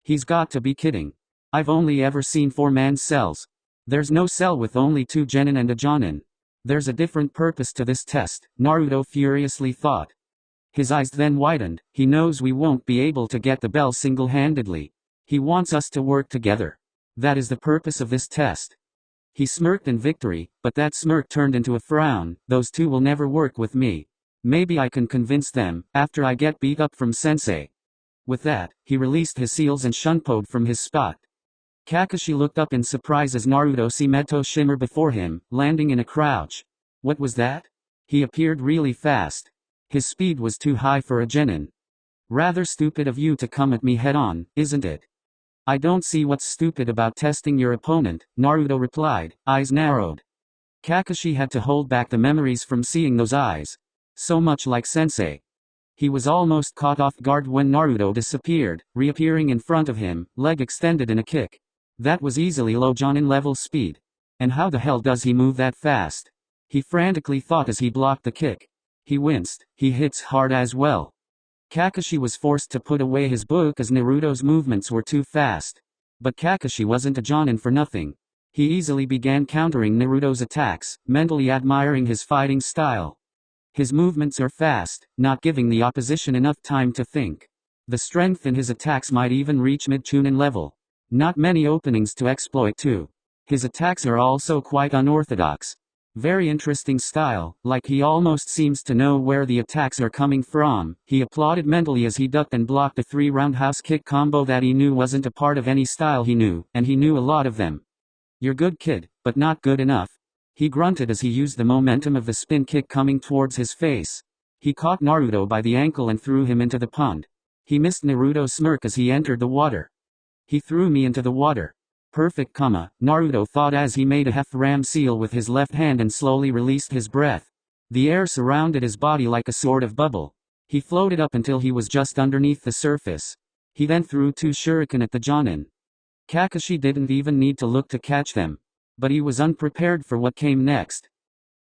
He's got to be kidding. I've only ever seen 4-man cells. There's no cell with only 2 genin and a jonin. There's a different purpose to this test, Naruto furiously thought. His eyes then widened. He knows we won't be able to get the bell single-handedly. He wants us to work together. That is the purpose of this test. He smirked in victory, but that smirk turned into a frown. "Those 2 will never work with me. Maybe I can convince them, after I get beat up from sensei." With that, he released his seals and shunpoed from his spot. Kakashi looked up in surprise as Naruto Shimeto shimmer before him, landing in a crouch. What was that? He appeared really fast. His speed was too high for a genin. "Rather stupid of you to come at me head-on, isn't it?" "I don't see what's stupid about testing your opponent," Naruto replied, eyes narrowed. Kakashi had to hold back the memories from seeing those eyes. So much like sensei. He was almost caught off guard when Naruto disappeared, reappearing in front of him, leg extended in a kick. That was easily low jonin level speed. And how the hell does he move that fast? He frantically thought as he blocked the kick. He winced. He hits hard as well. Kakashi was forced to put away his book as Naruto's movements were too fast. But Kakashi wasn't a jonin for nothing. He easily began countering Naruto's attacks, mentally admiring his fighting style. His movements are fast, not giving the opposition enough time to think. The strength in his attacks might even reach mid-chunin level. Not many openings to exploit too. His attacks are also quite unorthodox. Very interesting style, like he almost seems to know where the attacks are coming from. He applauded mentally as he ducked and blocked a 3 roundhouse kick combo that he knew wasn't a part of any style he knew, and he knew a lot of them. "You're good kid, but not good enough. He grunted as he used the momentum of the spin kick coming towards his face. He caught Naruto by the ankle and threw him into the pond. He missed Naruto's smirk as he entered the water. He threw me into the water. Perfect, Naruto thought as he made a half-ram seal with his left hand and slowly released his breath. The air surrounded his body like a sort of bubble. He floated up until he was just underneath the surface. He then threw 2 shuriken at the Jonin. Kakashi didn't even need to look to catch them. But he was unprepared for what came next.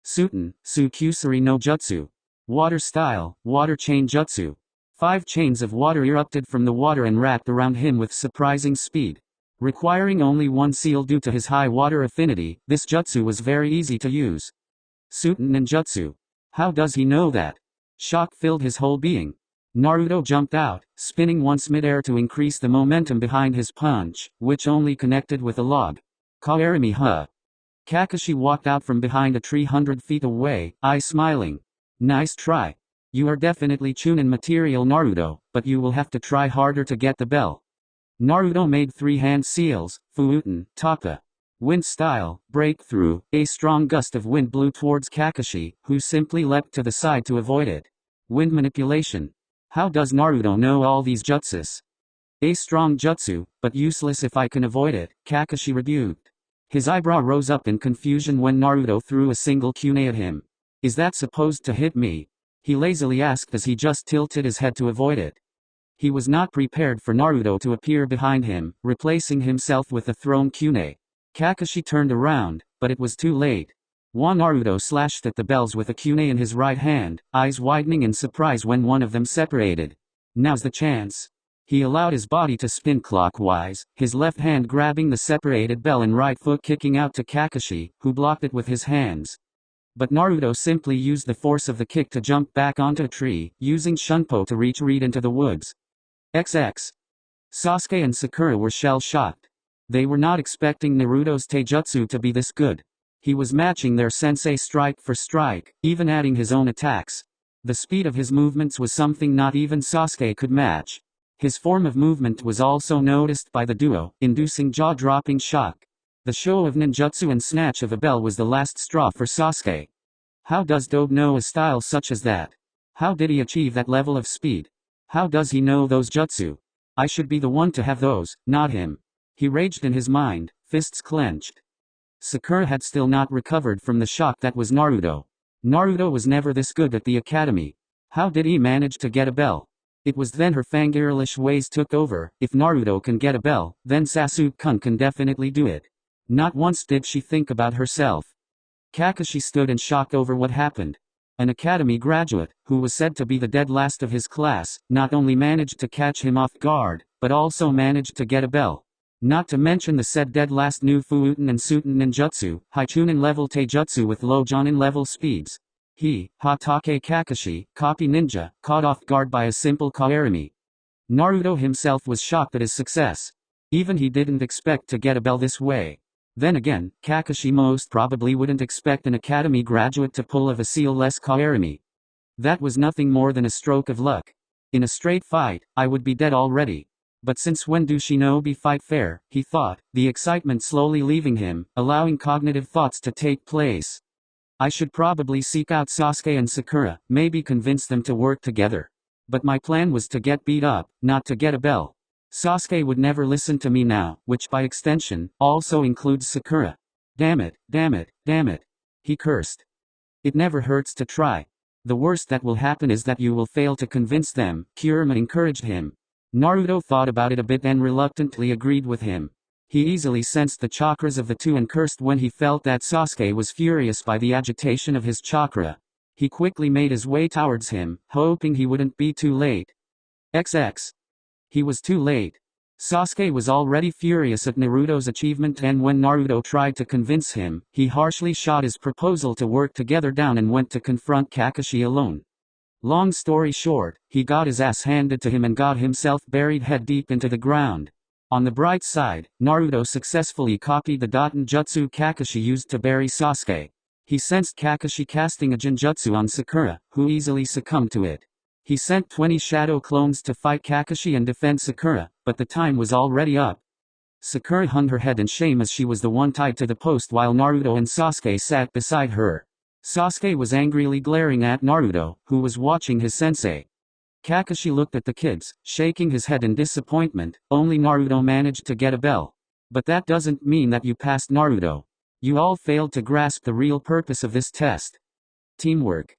Suten, Tsukusuri no Jutsu. Water style, water chain jutsu. 5 chains of water erupted from the water and wrapped around him with surprising speed. Requiring only 1 seal due to his high water affinity, this jutsu was very easy to use. Suten ninjutsu. How does he know that? Shock filled his whole being. Naruto jumped out, spinning once midair to increase the momentum behind his punch, which only connected with a log. Kaerimi huh. Kakashi walked out from behind a tree 100 feet away, eyes smiling. Nice try. You are definitely Chunin material, Naruto, but you will have to try harder to get the bell. Naruto made 3 hand seals, Fuuten, Taka. Wind style, breakthrough. A strong gust of wind blew towards Kakashi, who simply leapt to the side to avoid it. Wind manipulation. How does Naruto know all these jutsus? A strong jutsu, but useless if I can avoid it, Kakashi rebuked. His eyebrow rose up in confusion when Naruto threw a single kunai at him. Is that supposed to hit me? He lazily asked as he just tilted his head to avoid it. He was not prepared for Naruto to appear behind him, replacing himself with a thrown kunai. Kakashi turned around, but it was too late. Naruto slashed at the bells with a kunai in his right hand, eyes widening in surprise when one of them separated. Now's the chance. He allowed his body to spin clockwise, his left hand grabbing the separated bell and right foot kicking out to Kakashi, who blocked it with his hands. But Naruto simply used the force of the kick to jump back onto a tree, using Shunpo to retreat into the woods. XX. Sasuke and Sakura were shell-shocked. They were not expecting Naruto's taijutsu to be this good. He was matching their sensei strike for strike, even adding his own attacks. The speed of his movements was something not even Sasuke could match. His form of movement was also noticed by the duo, inducing jaw-dropping shock. The show of ninjutsu and snatch of a bell was the last straw for Sasuke. How does Dobe know a style such as that? How did he achieve that level of speed? How does he know those jutsu? I should be the one to have those, not him. He raged in his mind, fists clenched. Sakura had still not recovered from the shock that was Naruto. Naruto was never this good at the academy. How did he manage to get a bell? It was then her fangirlish ways took over. If Naruto can get a bell, then Sasuke-kun can definitely do it. Not once did she think about herself. Kakashi stood in shock over what happened. An academy graduate, who was said to be the dead last of his class, not only managed to catch him off guard, but also managed to get a bell. Not to mention the said dead last new Fuuten and Suten ninjutsu, high Chunin level taijutsu with low Jonin level speeds. He, Hatake Kakashi, copy ninja, caught off guard by a simple kaerimi. Naruto himself was shocked at his success. Even he didn't expect to get a bell this way. Then again, Kakashi most probably wouldn't expect an academy graduate to pull of a seal-less kaerimi. That was nothing more than a stroke of luck. In a straight fight, I would be dead already. But since when do shinobi fight fair, he thought, the excitement slowly leaving him, allowing cognitive thoughts to take place. I should probably seek out Sasuke and Sakura, maybe convince them to work together. But my plan was to get beat up, not to get a bell. Sasuke would never listen to me now, which by extension, also includes Sakura. Damn it, damn it, damn it. He cursed. It never hurts to try. The worst that will happen is that you will fail to convince them, Kurama encouraged him. Naruto thought about it a bit and reluctantly agreed with him. He easily sensed the chakras of the two and cursed when he felt that Sasuke was furious by the agitation of his chakra. He quickly made his way towards him, hoping he wouldn't be too late. XX. He was too late. Sasuke was already furious at Naruto's achievement, and when Naruto tried to convince him, he harshly shot his proposal to work together down and went to confront Kakashi alone. Long story short, he got his ass handed to him and got himself buried head deep into the ground. On the bright side, Naruto successfully copied the Daten Jutsu Kakashi used to bury Sasuke. He sensed Kakashi casting a Jinjutsu on Sakura, who easily succumbed to it. He sent 20 shadow clones to fight Kakashi and defend Sakura, but the time was already up. Sakura hung her head in shame as she was the one tied to the post while Naruto and Sasuke sat beside her. Sasuke was angrily glaring at Naruto, who was watching his sensei. Kakashi looked at the kids, shaking his head in disappointment. Only Naruto managed to get a bell. But that doesn't mean that you passed, Naruto. You all failed to grasp the real purpose of this test. Teamwork.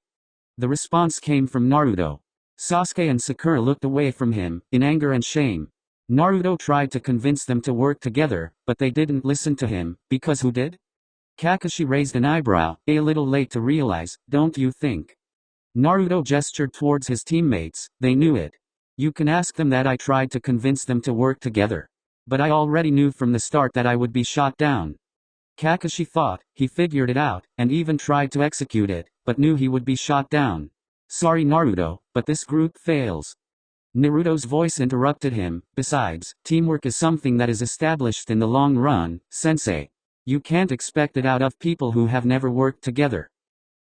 The response came from Naruto. Sasuke and Sakura looked away from him, in anger and shame. Naruto tried to convince them to work together, but they didn't listen to him, because who did? Kakashi raised an eyebrow, a little late to realize, don't you think? Naruto gestured towards his teammates. They knew it. You can ask them that I tried to convince them to work together. But I already knew from the start that I would be shot down. Kakashi thought, he figured it out, and even tried to execute it, but knew he would be shot down. Sorry Naruto, but this group fails. Naruto's voice interrupted him. Besides, teamwork is something that is established in the long run, sensei. You can't expect it out of people who have never worked together.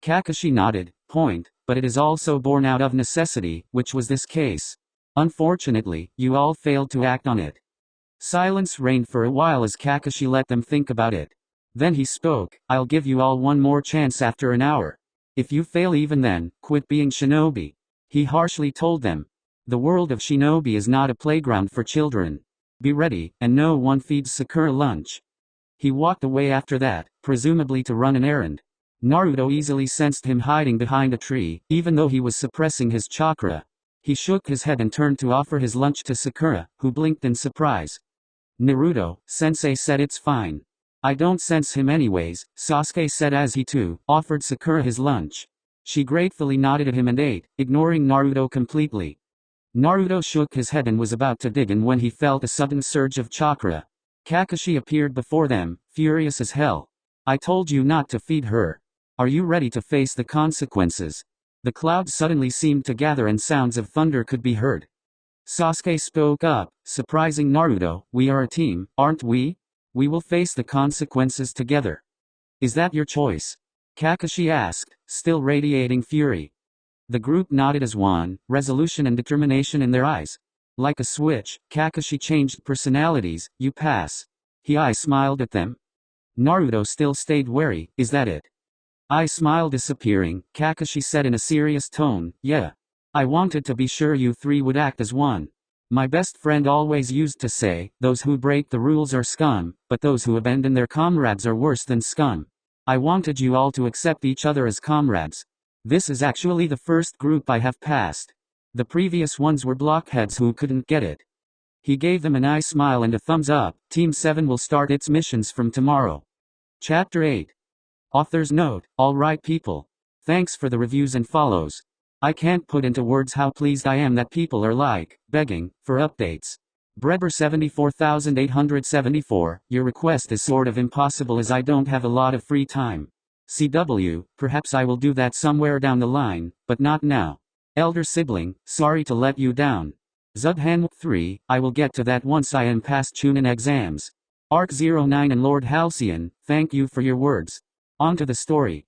Kakashi nodded. Point, but it is also born out of necessity, which was this case. Unfortunately, you all failed to act on it. Silence reigned for a while as Kakashi let them think about it. Then he spoke, I'll give you all one more chance after an hour. If you fail even then, quit being shinobi. He harshly told them. The world of shinobi is not a playground for children. Be ready, and no one feeds Sakura lunch. He walked away after that, presumably to run an errand. Naruto easily sensed him hiding behind a tree, even though he was suppressing his chakra. He shook his head and turned to offer his lunch to Sakura, who blinked in surprise. Naruto, sensei said it's fine. I don't sense him anyways, Sasuke said as he too offered Sakura his lunch. She gratefully nodded at him and ate, ignoring Naruto completely. Naruto shook his head and was about to dig in when he felt a sudden surge of chakra. Kakashi appeared before them, furious as hell. I told you not to feed her. Are you ready to face the consequences? The clouds suddenly seemed to gather and sounds of thunder could be heard. Sasuke spoke up, surprising Naruto, we are a team, aren't we? We will face the consequences together. Is that your choice? Kakashi asked, still radiating fury. The group nodded as one, resolution and determination in their eyes. Like a switch, Kakashi changed personalities. You pass. I smiled at them. Naruto still stayed wary. Is that it? I smiled, disappearing. Kakashi said in a serious tone, yeah. I wanted to be sure you three would act as one. My best friend always used to say, those who break the rules are scum, but those who abandon their comrades are worse than scum. I wanted you all to accept each other as comrades. This is actually the first group I have passed. The previous ones were blockheads who couldn't get it. He gave them a nice smile and a thumbs up. Team 7 will start its missions from tomorrow. Chapter 8. Author's note, alright people. Thanks for the reviews and follows. I can't put into words how pleased I am that people are begging, for updates. Breber 74874, your request is sort of impossible as I don't have a lot of free time. CW, perhaps I will do that somewhere down the line, but not now. Elder sibling, sorry to let you down. Zudhan 3, I will get to that once I am past Chunin exams. Arc 09 and Lord Halcyon, thank you for your words. On to the story.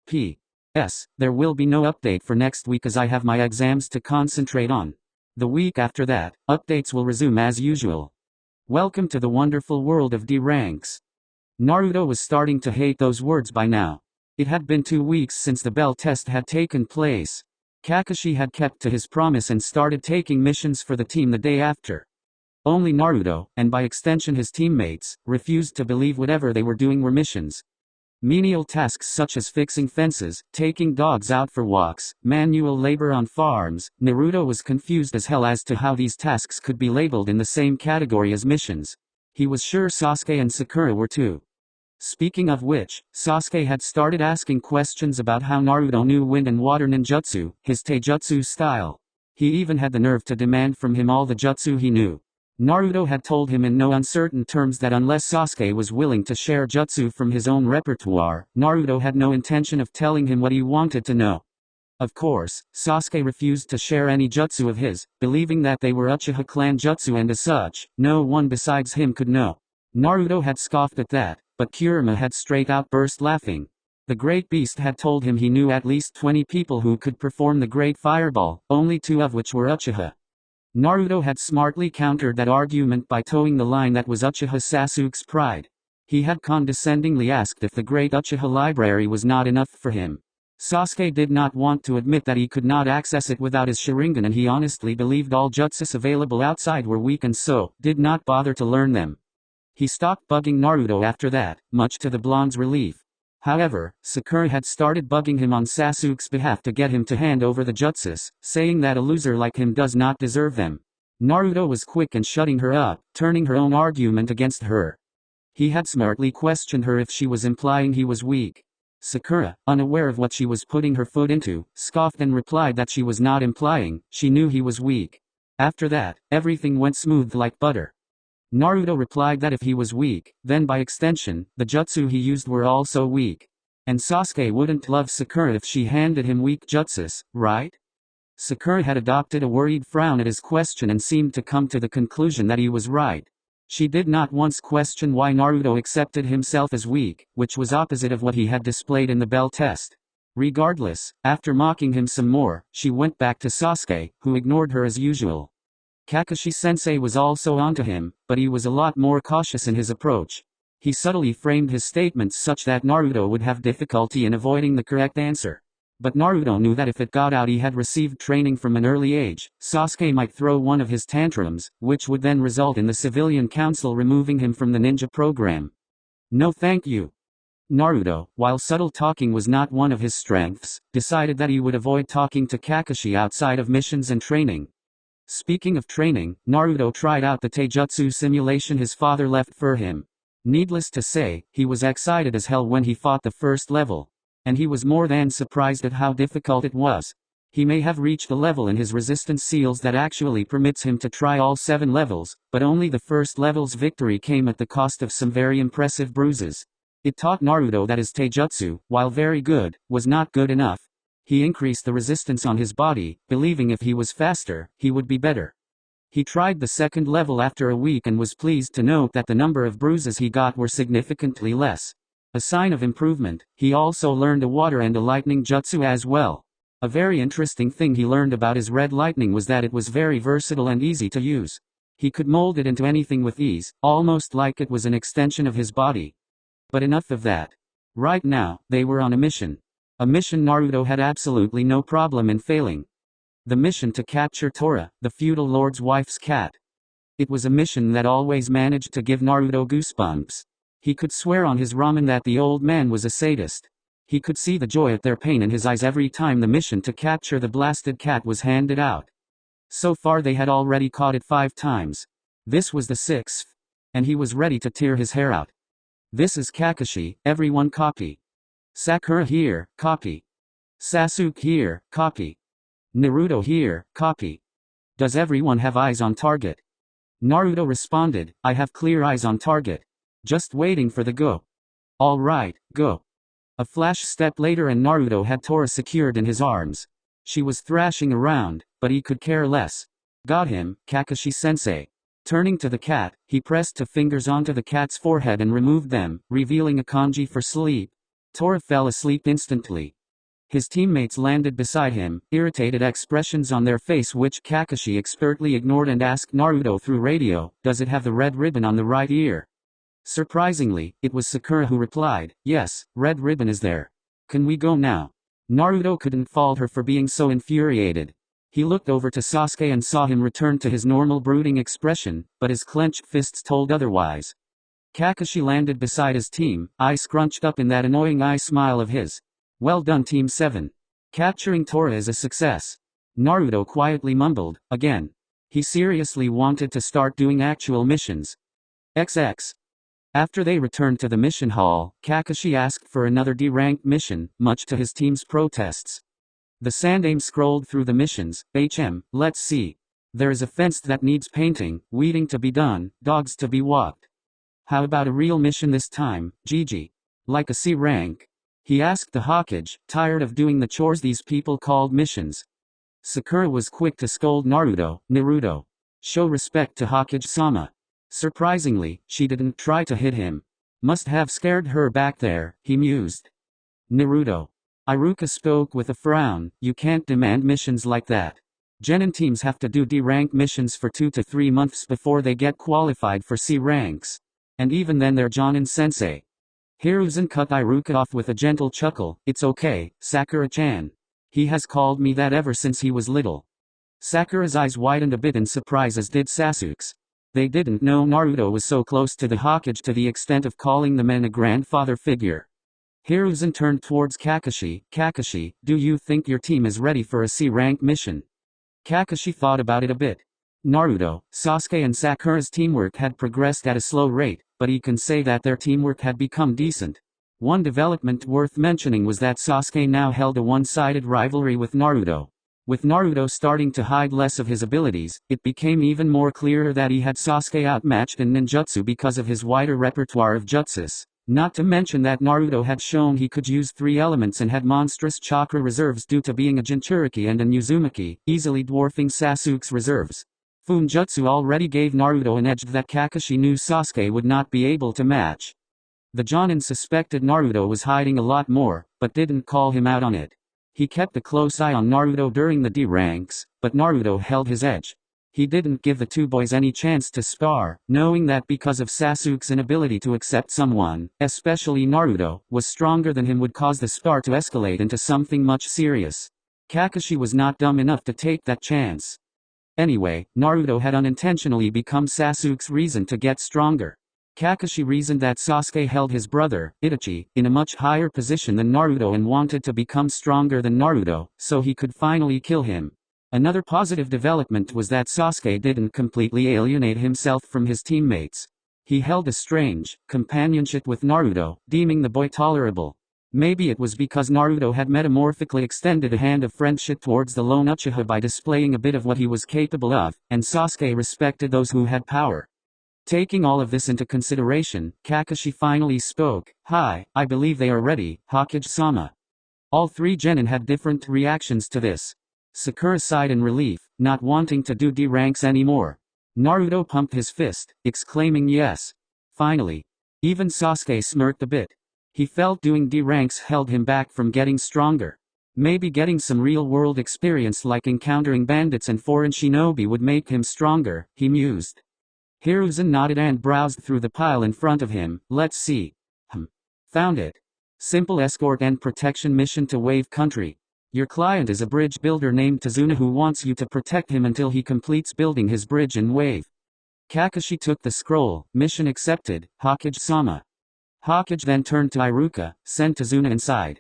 P.S. There will be no update for next week as I have my exams to concentrate on. The week after that, updates will resume as usual. Welcome to the wonderful world of D ranks. Naruto was starting to hate those words by now. It had been 2 weeks since the bell test had taken place. Kakashi had kept to his promise and started taking missions for the team the day after. Only Naruto, and by extension his teammates, refused to believe whatever they were doing were missions. Menial tasks such as fixing fences, taking dogs out for walks, manual labor on farms. Naruto was confused as hell as to how these tasks could be labeled in the same category as missions. He was sure Sasuke and Sakura were too. Speaking of which, Sasuke had started asking questions about how Naruto knew wind and water ninjutsu, his taijutsu style. He even had the nerve to demand from him all the jutsu he knew. Naruto had told him in no uncertain terms that unless Sasuke was willing to share jutsu from his own repertoire, Naruto had no intention of telling him what he wanted to know. Of course, Sasuke refused to share any jutsu of his, believing that they were Uchiha clan jutsu and as such, no one besides him could know. Naruto had scoffed at that, but Kurama had straight out burst laughing. The Great Beast had told him he knew at least 20 people who could perform the Great Fireball, only 2 of which were Uchiha. Naruto had smartly countered that argument by towing the line that was Uchiha Sasuke's pride. He had condescendingly asked if the great Uchiha library was not enough for him. Sasuke did not want to admit that he could not access it without his Sharingan, and he honestly believed all jutsus available outside were weak and so did not bother to learn them. He stopped bugging Naruto after that, much to the blonde's relief. However, Sakura had started bugging him on Sasuke's behalf to get him to hand over the jutsus, saying that a loser like him does not deserve them. Naruto was quick in shutting her up, turning her own argument against her. He had smartly questioned her if she was implying he was weak. Sakura, unaware of what she was putting her foot into, scoffed and replied that she was not implying, she knew he was weak. After that, everything went smooth like butter. Naruto replied that if he was weak, then by extension, the jutsu he used were also weak. And Sasuke wouldn't love Sakura if she handed him weak jutsus, right? Sakura had adopted a worried frown at his question and seemed to come to the conclusion that he was right. She did not once question why Naruto accepted himself as weak, which was opposite of what he had displayed in the bell test. Regardless, after mocking him some more, she went back to Sasuke, who ignored her as usual. Kakashi-sensei was also onto him, but he was a lot more cautious in his approach. He subtly framed his statements such that Naruto would have difficulty in avoiding the correct answer. But Naruto knew that if it got out he had received training from an early age, Sasuke might throw one of his tantrums, which would then result in the civilian council removing him from the ninja program. No thank you. Naruto, while subtle talking was not one of his strengths, decided that he would avoid talking to Kakashi outside of missions and training. Speaking of training, Naruto tried out the taijutsu simulation his father left for him. Needless to say, he was excited as hell when he fought the first level. And he was more than surprised at how difficult it was. He may have reached a level in his resistance seals that actually permits him to try all 7 levels, but only the first level's victory came at the cost of some very impressive bruises. It taught Naruto that his taijutsu, while very good, was not good enough. He increased the resistance on his body, believing if he was faster, he would be better. He tried the second level after a week and was pleased to note that the number of bruises he got were significantly less. A sign of improvement, he also learned a water and a lightning jutsu as well. A very interesting thing he learned about his red lightning was that it was very versatile and easy to use. He could mold it into anything with ease, almost like it was an extension of his body. But enough of that. Right now, they were on a mission. A mission Naruto had absolutely no problem in failing. The mission to capture Tora, the feudal lord's wife's cat. It was a mission that always managed to give Naruto goosebumps. He could swear on his ramen that the old man was a sadist. He could see the joy at their pain in his eyes every time the mission to capture the blasted cat was handed out. So far they had already caught it 5 times. This was the 6th. And he was ready to tear his hair out. This is Kakashi, everyone copy. Sakura here, copy. Sasuke here, copy. Naruto here, copy. Does everyone have eyes on target? Naruto responded, I have clear eyes on target. Just waiting for the go. Alright, go. A flash step later and Naruto had Tora secured in his arms. She was thrashing around, but he could care less. Got him, Kakashi-sensei. Turning to the cat, he pressed 2 fingers onto the cat's forehead and removed them, revealing a kanji for sleep. Tora fell asleep instantly. His teammates landed beside him, irritated expressions on their face which Kakashi expertly ignored and asked Naruto through radio, does it have the red ribbon on the right ear? Surprisingly, it was Sakura who replied, yes, red ribbon is there. Can we go now? Naruto couldn't fault her for being so infuriated. He looked over to Sasuke and saw him return to his normal brooding expression, but his clenched fists told otherwise. Kakashi landed beside his team, eyes scrunched up in that annoying eye smile of his. Well done Team 7. Capturing Tora is a success. Naruto quietly mumbled, again. He seriously wanted to start doing actual missions. XX. After they returned to the mission hall, Kakashi asked for another D-ranked mission, much to his team's protests. The Sandaime scrolled through the missions. Let's see. There is a fence that needs painting, weeding to be done, dogs to be walked. How about a real mission this time, Gigi? Like a C rank? He asked the Hokage, tired of doing the chores these people called missions. Sakura was quick to scold Naruto. Show respect to Hokage-sama. Surprisingly, she didn't try to hit him. Must have scared her back there, he mused. Naruto. Iruka spoke with a frown, you can't demand missions like that. Genin teams have to do D-rank missions for 2 to 3 months before they get qualified for C ranks. And even then they're Jonin-sensei. Hiruzen cut Iruka off with a gentle chuckle. It's okay, Sakura-chan. He has called me that ever since he was little. Sakura's eyes widened a bit in surprise, as did Sasuke's. They didn't know Naruto was so close to the Hokage to the extent of calling the man a grandfather figure. Hiruzen turned towards Kakashi. Kakashi, do you think your team is ready for a C-rank mission? Kakashi thought about it a bit. Naruto, Sasuke and Sakura's teamwork had progressed at a slow rate, but he can say that their teamwork had become decent. One development worth mentioning was that Sasuke now held a one-sided rivalry with Naruto. With Naruto starting to hide less of his abilities, it became even more clear that he had Sasuke outmatched in ninjutsu because of his wider repertoire of jutsus. Not to mention that Naruto had shown he could use 3 elements and had monstrous chakra reserves due to being a Jinchuriki and an Uzumaki, easily dwarfing Sasuke's reserves. Funjutsu already gave Naruto an edge that Kakashi knew Sasuke would not be able to match. The Jonin suspected Naruto was hiding a lot more, but didn't call him out on it. He kept a close eye on Naruto during the D ranks, but Naruto held his edge. He didn't give the two boys any chance to spar, knowing that because of Sasuke's inability to accept someone, especially Naruto, was stronger than him would cause the spar to escalate into something much serious. Kakashi was not dumb enough to take that chance. Anyway, Naruto had unintentionally become Sasuke's reason to get stronger. Kakashi reasoned that Sasuke held his brother, Itachi, in a much higher position than Naruto and wanted to become stronger than Naruto, so he could finally kill him. Another positive development was that Sasuke didn't completely alienate himself from his teammates. He held a strange companionship with Naruto, deeming the boy tolerable. Maybe it was because Naruto had metamorphically extended a hand of friendship towards the lone Uchiha by displaying a bit of what he was capable of, and Sasuke respected those who had power. Taking all of this into consideration, Kakashi finally spoke. Hi, I believe they are ready, Hokage-sama. All 3 genin had different reactions to this. Sakura sighed in relief, not wanting to do D ranks anymore. Naruto pumped his fist, exclaiming yes. Finally. Even Sasuke smirked a bit. He felt doing D ranks held him back from getting stronger. Maybe getting some real-world experience like encountering bandits and foreign shinobi would make him stronger, he mused. Hiruzen nodded and browsed through the pile in front of him. Let's see. Found it. Simple escort and protection mission to Wave Country. Your client is a bridge builder named Tazuna who wants you to protect him until he completes building his bridge in Wave. Kakashi took the scroll. Mission accepted, Hokage-sama. Hokage then turned to Iruka. Send Tazuna inside.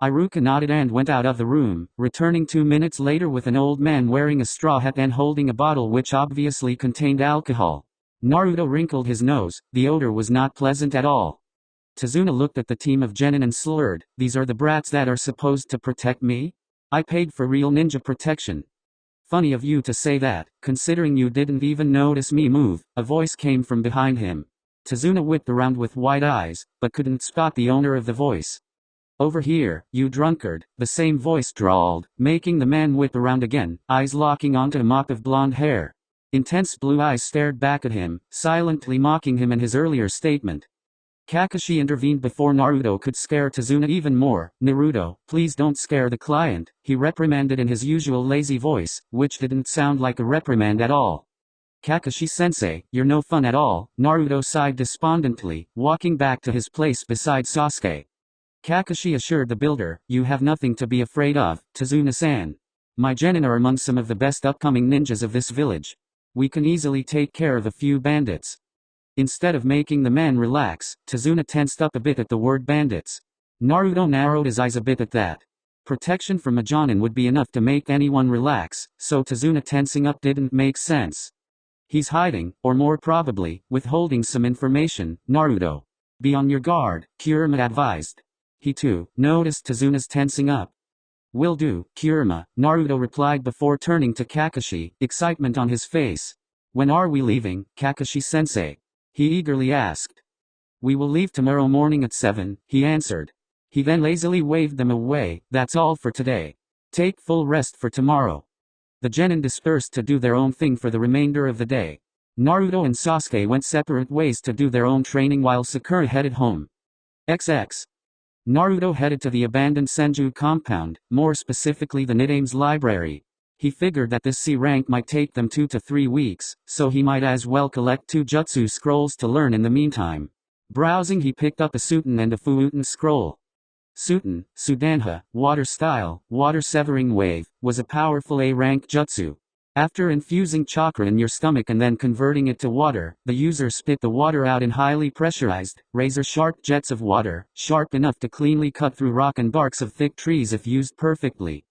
Iruka nodded and went out of the room, returning 2 minutes later with an old man wearing a straw hat and holding a bottle which obviously contained alcohol. Naruto wrinkled his nose. The odor was not pleasant at all. Tazuna looked at the team of genin and slurred. These are the brats that are supposed to protect me? I paid for real ninja protection. Funny of you to say that, considering you didn't even notice me move. A voice came from behind him. Tazuna whipped around with wide eyes, but couldn't spot the owner of the voice. Over here, you drunkard, the same voice drawled, making the man whip around again, eyes locking onto a mop of blonde hair. Intense blue eyes stared back at him, silently mocking him and his earlier statement. Kakashi intervened before Naruto could scare Tazuna even more. Naruto, please don't scare the client, he reprimanded in his usual lazy voice, which didn't sound like a reprimand at all. Kakashi-sensei, you're no fun at all, Naruto sighed despondently, walking back to his place beside Sasuke. Kakashi assured the builder, you have nothing to be afraid of, Tazuna-san. My genin are among some of the best upcoming ninjas of this village. We can easily take care of a few bandits. Instead of making the man relax, Tazuna tensed up a bit at the word bandits. Naruto narrowed his eyes a bit at that. Protection from a jonin would be enough to make anyone relax, so Tazuna tensing up didn't make sense. He's hiding, or more probably, withholding some information, Naruto. Be on your guard, Kurama advised. He too noticed Tazuna's tensing up. Will do, Kurama, Naruto replied before turning to Kakashi, excitement on his face. When are we leaving, Kakashi-sensei? He eagerly asked. We will leave tomorrow morning at 7, he answered. He then lazily waved them away. That's all for today. Take full rest for tomorrow. The genin dispersed to do their own thing for the remainder of the day. Naruto and Sasuke went separate ways to do their own training while Sakura headed home. XX. Naruto headed to the abandoned Senju compound, more specifically the Nidame's library. He figured that this C rank might take them 2 to 3 weeks, so he might as well collect 2 jutsu scrolls to learn in the meantime. Browsing, he picked up a Suten and a Fuuten scroll. Suten, Sudanha, Water Style, Water Severing Wave, was a powerful A-rank jutsu. After infusing chakra in your stomach and then converting it to water, the user spit the water out in highly pressurized, razor-sharp jets of water, sharp enough to cleanly cut through rock and barks of thick trees if used perfectly.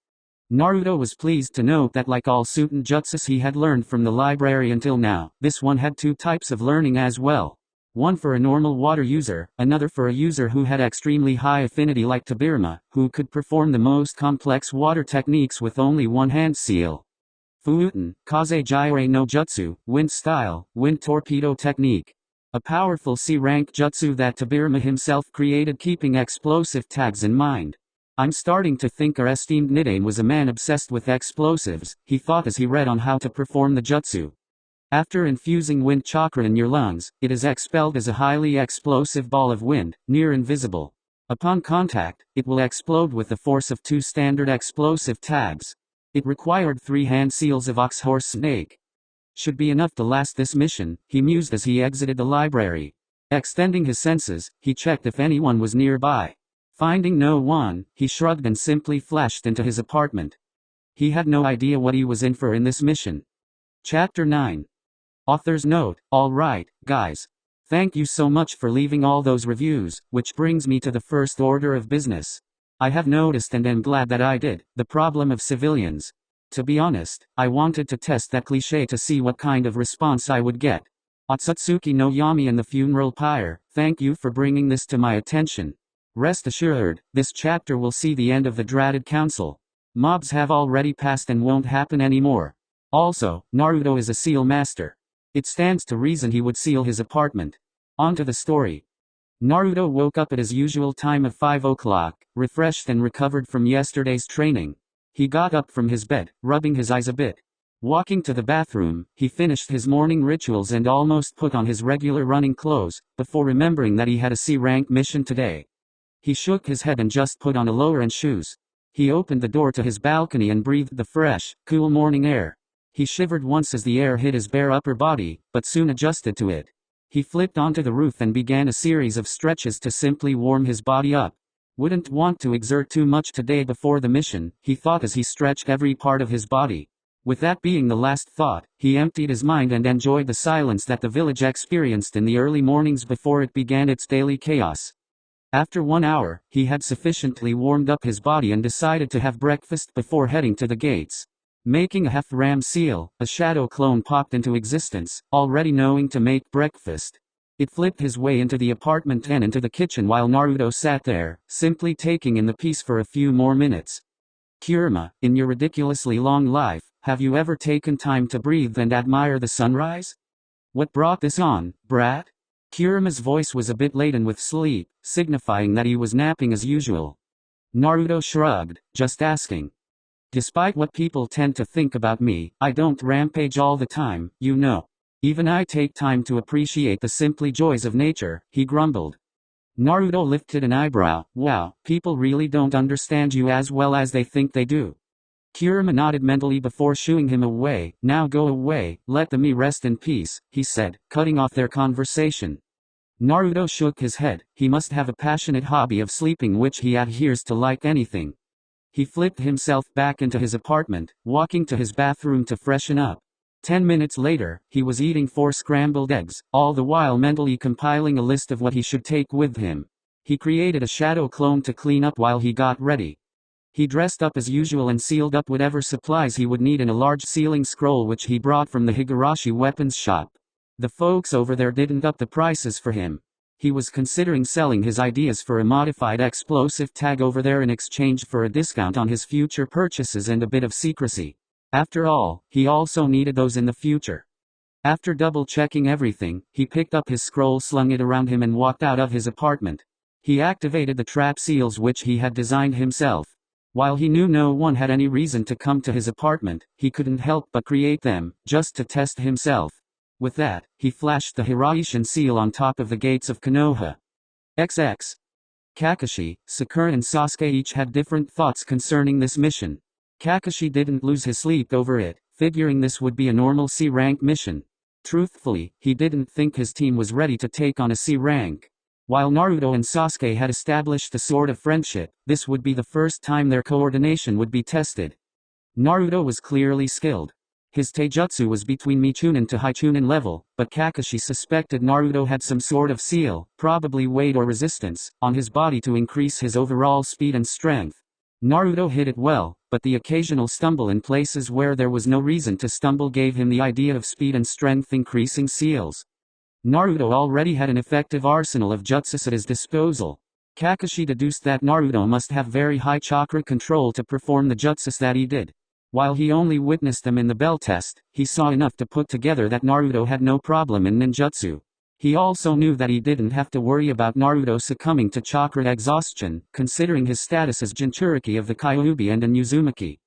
Naruto was pleased to note that like all Suten jutsus he had learned from the library until now, this one had 2 types of learning as well. One for a normal water user, another for a user who had extremely high affinity like Tobirama, who could perform the most complex water techniques with only one hand seal. Fuuten, Kaze Gyre no Jutsu, Wind Style, Wind Torpedo Technique. A powerful C-rank jutsu that Tobirama himself created keeping explosive tags in mind. I'm starting to think our esteemed Nidain was a man obsessed with explosives, he thought as he read on how to perform the jutsu. After infusing wind chakra in your lungs, it is expelled as a highly explosive ball of wind, near invisible. Upon contact, it will explode with the force of 2 standard explosive tags. It required 3 hand seals of ox horse snake. Should be enough to last this mission, he mused as he exited the library. Extending his senses, he checked if anyone was nearby. Finding no one, he shrugged and simply flashed into his apartment. He had no idea what he was in for in this mission. Chapter 9. Author's note: alright, guys. Thank you so much for leaving all those reviews, which brings me to the first order of business. I have noticed and am glad that I did, the problem of civilians. To be honest, I wanted to test that cliché to see what kind of response I would get. Otsutsuki no Yami and the Funeral Pyre, thank you for bringing this to my attention. Rest assured, this chapter will see the end of the dreaded council. Mobs have already passed and won't happen anymore. Also, Naruto is a seal master. It stands to reason he would seal his apartment. On to the story. Naruto woke up at his usual time of 5 o'clock, refreshed and recovered from yesterday's training. He got up from his bed, rubbing his eyes a bit. Walking to the bathroom, he finished his morning rituals and almost put on his regular running clothes, before remembering that he had a C-rank mission today. He shook his head and just put on a lower and shoes. He opened the door to his balcony and breathed the fresh, cool morning air. He shivered once as the air hit his bare upper body, but soon adjusted to it. He flipped onto the roof and began a series of stretches to simply warm his body up. Wouldn't want to exert too much today before the mission, he thought as he stretched every part of his body. With that being the last thought, he emptied his mind and enjoyed the silence that the village experienced in the early mornings before it began its daily chaos. After 1 hour, he had sufficiently warmed up his body and decided to have breakfast before heading to the gates. Making a half-ram seal, a shadow clone popped into existence, already knowing to make breakfast. It flipped his way into the apartment and into the kitchen while Naruto sat there, simply taking in the piece for a few more minutes. Kurama, in your ridiculously long life, have you ever taken time to breathe and admire the sunrise? What brought this on, brat? Kurama's voice was a bit laden with sleep, signifying that he was napping as usual. Naruto shrugged, just asking. Despite what people tend to think about me, I don't rampage all the time, you know. Even I take time to appreciate the simply joys of nature, he grumbled. Naruto lifted an eyebrow. Wow, people really don't understand you as well as they think they do. Kurama nodded mentally before shooing him away. Now go away, let the me rest in peace, he said, cutting off their conversation. Naruto shook his head. He must have a passionate hobby of sleeping which he adheres to like anything. He flipped himself back into his apartment, walking to his bathroom to freshen up. 10 minutes later, he was eating 4 scrambled eggs, all the while mentally compiling a list of what he should take with him. He created a shadow clone to clean up while he got ready. He dressed up as usual and sealed up whatever supplies he would need in a large sealing scroll which he brought from the Higurashi weapons shop. The folks over there didn't up the prices for him. He was considering selling his ideas for a modified explosive tag over there in exchange for a discount on his future purchases and a bit of secrecy. After all, he also needed those in the future. After double-checking everything, he picked up his scroll, slung it around him and walked out of his apartment. He activated the trap seals which he had designed himself. While he knew no one had any reason to come to his apartment, he couldn't help but create them, just to test himself. With that, he flashed the Hiraishin seal on top of the gates of Konoha. XX. Kakashi, Sakura and Sasuke each had different thoughts concerning this mission. Kakashi didn't lose his sleep over it, figuring this would be a normal C-rank mission. Truthfully, he didn't think his team was ready to take on a C-rank. While Naruto and Sasuke had established a sort of friendship, this would be the first time their coordination would be tested. Naruto was clearly skilled. His taijutsu was between Michunin to Haichunin level, but Kakashi suspected Naruto had some sort of seal, probably weight or resistance, on his body to increase his overall speed and strength. Naruto hit it well, but the occasional stumble in places where there was no reason to stumble gave him the idea of speed and strength increasing seals. Naruto already had an effective arsenal of jutsus at his disposal. Kakashi deduced that Naruto must have very high chakra control to perform the jutsus that he did. While he only witnessed them in the bell test, he saw enough to put together that Naruto had no problem in ninjutsu. He also knew that he didn't have to worry about Naruto succumbing to chakra exhaustion, considering his status as Jinchuriki of the Kyuubi and an Uzumaki.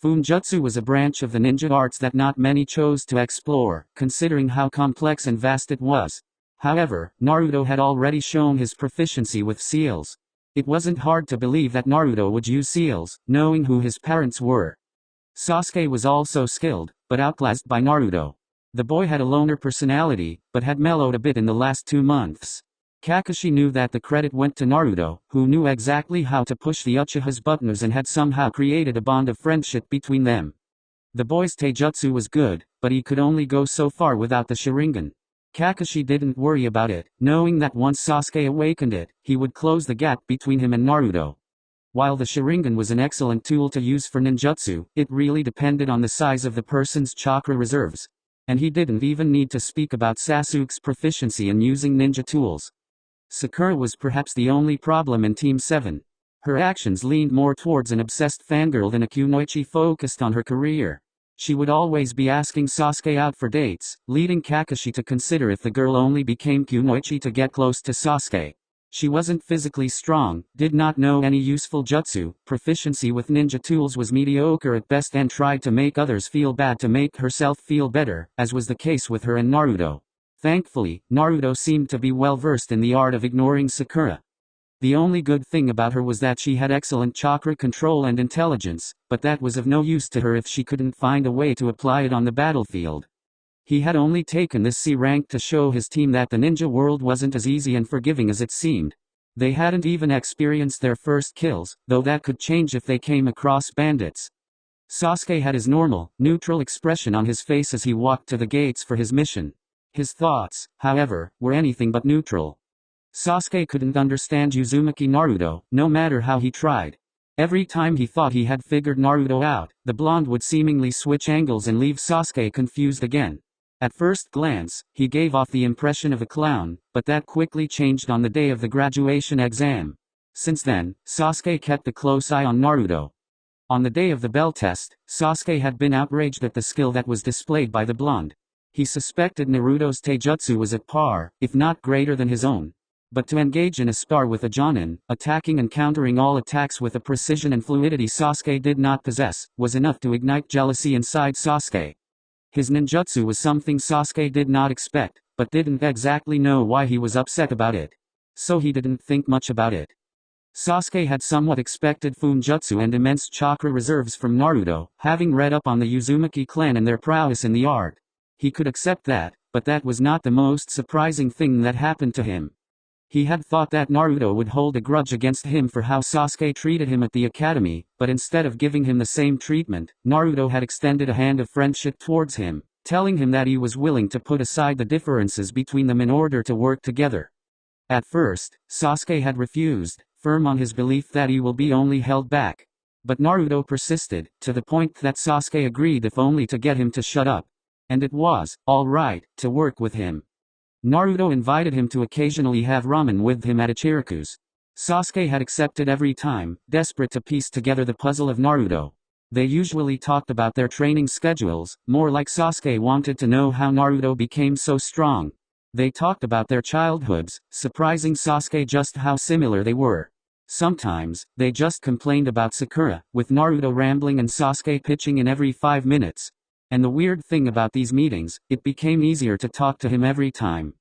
Funjutsu was a branch of the ninja arts that not many chose to explore, considering how complex and vast it was. However, Naruto had already shown his proficiency with seals. It wasn't hard to believe that Naruto would use seals, knowing who his parents were. Sasuke was also skilled, but outclassed by Naruto. The boy had a loner personality, but had mellowed a bit in the last 2 months. Kakashi knew that the credit went to Naruto, who knew exactly how to push the Uchiha's buttons and had somehow created a bond of friendship between them. The boy's taijutsu was good, but he could only go so far without the Sharingan. Kakashi didn't worry about it, knowing that once Sasuke awakened it, he would close the gap between him and Naruto. While the Sharingan was an excellent tool to use for ninjutsu, it really depended on the size of the person's chakra reserves. And he didn't even need to speak about Sasuke's proficiency in using ninja tools. Sakura was perhaps the only problem in Team 7. Her actions leaned more towards an obsessed fangirl than a kunoichi focused on her career. She would always be asking Sasuke out for dates, leading Kakashi to consider if the girl only became kunoichi to get close to Sasuke. She wasn't physically strong, did not know any useful jutsu, proficiency with ninja tools was mediocre at best and tried to make others feel bad to make herself feel better, as was the case with her and Naruto. Thankfully, Naruto seemed to be well versed in the art of ignoring Sakura. The only good thing about her was that she had excellent chakra control and intelligence, but that was of no use to her if she couldn't find a way to apply it on the battlefield. He had only taken this C rank to show his team that the ninja world wasn't as easy and forgiving as it seemed. They hadn't even experienced their first kills, though that could change if they came across bandits. Sasuke had his normal, neutral expression on his face as he walked to the gates for his mission. His thoughts, however, were anything but neutral. Sasuke couldn't understand Uzumaki Naruto, no matter how he tried. Every time he thought he had figured Naruto out, the blonde would seemingly switch angles and leave Sasuke confused again. At first glance, he gave off the impression of a clown, but that quickly changed on the day of the graduation exam. Since then, Sasuke kept a close eye on Naruto. On the day of the bell test, Sasuke had been outraged at the skill that was displayed by the blonde. He suspected Naruto's taijutsu was at par, if not greater than his own. But to engage in a spar with a Jonin, attacking and countering all attacks with a precision and fluidity Sasuke did not possess, was enough to ignite jealousy inside Sasuke. His ninjutsu was something Sasuke did not expect, but didn't exactly know why he was upset about it. So he didn't think much about it. Sasuke had somewhat expected Funjutsu and immense chakra reserves from Naruto, having read up on the Uzumaki clan and their prowess in the art. He could accept that, but that was not the most surprising thing that happened to him. He had thought that Naruto would hold a grudge against him for how Sasuke treated him at the academy, but instead of giving him the same treatment, Naruto had extended a hand of friendship towards him, telling him that he was willing to put aside the differences between them in order to work together. At first, Sasuke had refused, firm on his belief that he will be only held back. But Naruto persisted, to the point that Sasuke agreed if only to get him to shut up. And it was, all right, to work with him. Naruto invited him to occasionally have ramen with him at Ichiraku's. Sasuke had accepted every time, desperate to piece together the puzzle of Naruto. They usually talked about their training schedules, more like Sasuke wanted to know how Naruto became so strong. They talked about their childhoods, surprising Sasuke just how similar they were. Sometimes, they just complained about Sakura, with Naruto rambling and Sasuke pitching in every 5 minutes. And the weird thing about these meetings, it became easier to talk to him every time.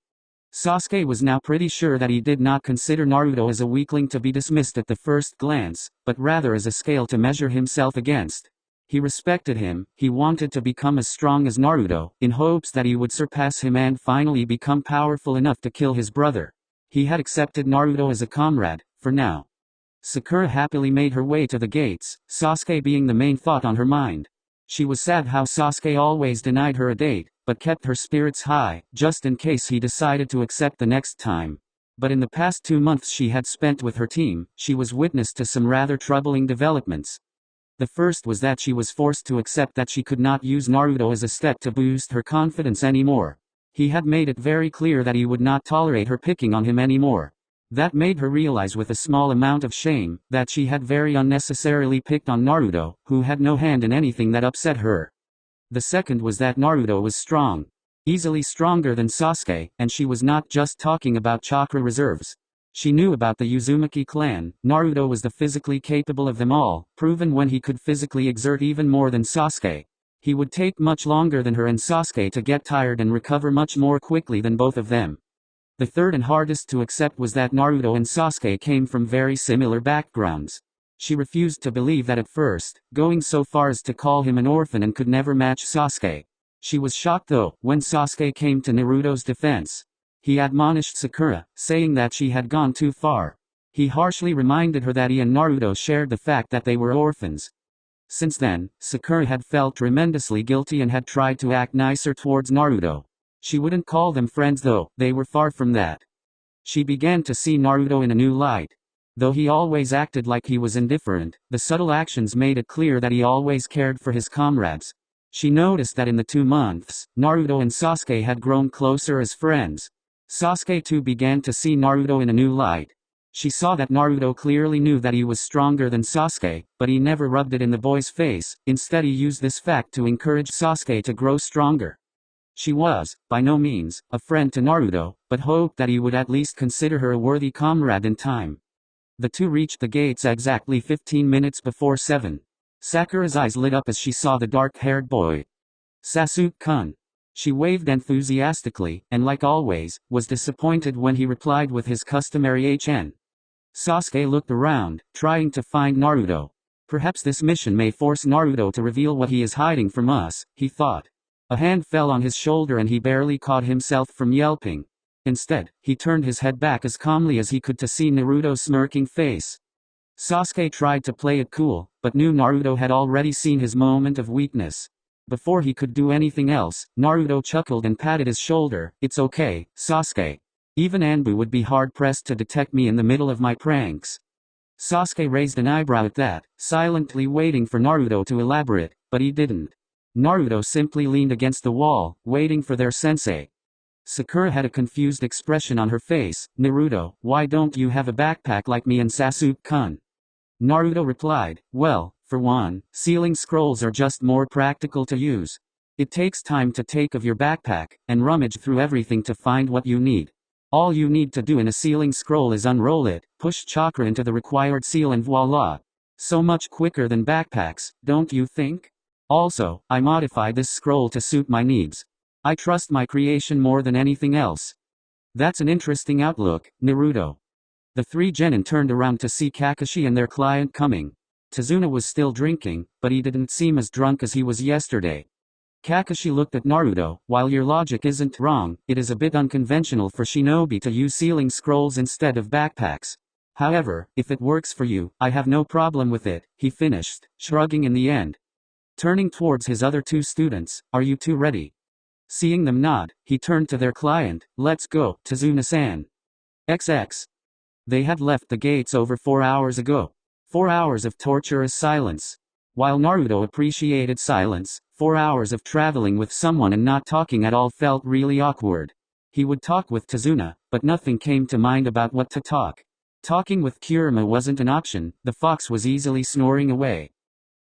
Sasuke was now pretty sure that he did not consider Naruto as a weakling to be dismissed at the first glance, but rather as a scale to measure himself against. He respected him, he wanted to become as strong as Naruto, in hopes that he would surpass him and finally become powerful enough to kill his brother. He had accepted Naruto as a comrade, for now. Sakura happily made her way to the gates, Sasuke being the main thought on her mind. She was sad how Sasuke always denied her a date, but kept her spirits high, just in case he decided to accept the next time. But in the past 2 months she had spent with her team, she was witness to some rather troubling developments. The first was that she was forced to accept that she could not use Naruto as a step to boost her confidence anymore. He had made it very clear that he would not tolerate her picking on him anymore. That made her realize with a small amount of shame, that she had very unnecessarily picked on Naruto, who had no hand in anything that upset her. The second was that Naruto was strong. Easily stronger than Sasuke, and she was not just talking about chakra reserves. She knew about the Uzumaki clan. Naruto was the physically capable of them all, proven when he could physically exert even more than Sasuke. He would take much longer than her and Sasuke to get tired and recover much more quickly than both of them. The third and hardest to accept was that Naruto and Sasuke came from very similar backgrounds. She refused to believe that at first, going so far as to call him an orphan and could never match Sasuke. She was shocked though, when Sasuke came to Naruto's defense. He admonished Sakura, saying that she had gone too far. He harshly reminded her that he and Naruto shared the fact that they were orphans. Since then, Sakura had felt tremendously guilty and had tried to act nicer towards Naruto. She wouldn't call them friends though, they were far from that. She began to see Naruto in a new light. Though he always acted like he was indifferent, the subtle actions made it clear that he always cared for his comrades. She noticed that in the 2 months, Naruto and Sasuke had grown closer as friends. Sasuke too began to see Naruto in a new light. She saw that Naruto clearly knew that he was stronger than Sasuke, but he never rubbed it in the boy's face. Instead he used this fact to encourage Sasuke to grow stronger. She was, by no means, a friend to Naruto, but hoped that he would at least consider her a worthy comrade in time. The two reached the gates exactly 15 minutes before 7. Sakura's eyes lit up as she saw the dark-haired boy. Sasuke-kun. She waved enthusiastically, and like always, was disappointed when he replied with his customary HN. Sasuke looked around, trying to find Naruto. Perhaps this mission may force Naruto to reveal what he is hiding from us, he thought. A hand fell on his shoulder and he barely caught himself from yelping. Instead, he turned his head back as calmly as he could to see Naruto's smirking face. Sasuke tried to play it cool, but knew Naruto had already seen his moment of weakness. Before he could do anything else, Naruto chuckled and patted his shoulder. It's okay, Sasuke. Even Anbu would be hard-pressed to detect me in the middle of my pranks. Sasuke raised an eyebrow at that, silently waiting for Naruto to elaborate, but he didn't. Naruto simply leaned against the wall, waiting for their sensei. Sakura had a confused expression on her face. Naruto, why don't you have a backpack like me and Sasuke-kun? Naruto replied, well, for one, sealing scrolls are just more practical to use. It takes time to take off your backpack, and rummage through everything to find what you need. All you need to do in a sealing scroll is unroll it, push chakra into the required seal and voila. So much quicker than backpacks, don't you think? Also, I modified this scroll to suit my needs. I trust my creation more than anything else. That's an interesting outlook, Naruto. The three genin turned around to see Kakashi and their client coming. Tazuna was still drinking, but he didn't seem as drunk as he was yesterday. Kakashi looked at Naruto. While your logic isn't wrong, it is a bit unconventional for shinobi to use sealing scrolls instead of backpacks. However, if it works for you, I have no problem with it, he finished, shrugging in the end. Turning towards his other two students, are you two ready? Seeing them nod, he turned to their client. Let's go, Tazuna-san. XX. They had left the gates over 4 hours ago. 4 hours of torturous silence. While Naruto appreciated silence, 4 hours of traveling with someone and not talking at all felt really awkward. He would talk with Tazuna, but nothing came to mind about what to talk. Talking with Kurama wasn't an option. The fox was easily snoring away.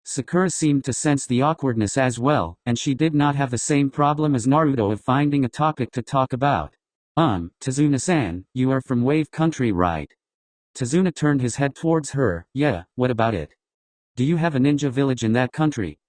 Sakura seemed to sense the awkwardness as well, and she did not have the same problem as Naruto of finding a topic to talk about. Tazuna-san, you are from Wave Country, right? Tazuna turned his head towards her. Yeah, what about it? Do you have a ninja village in that country?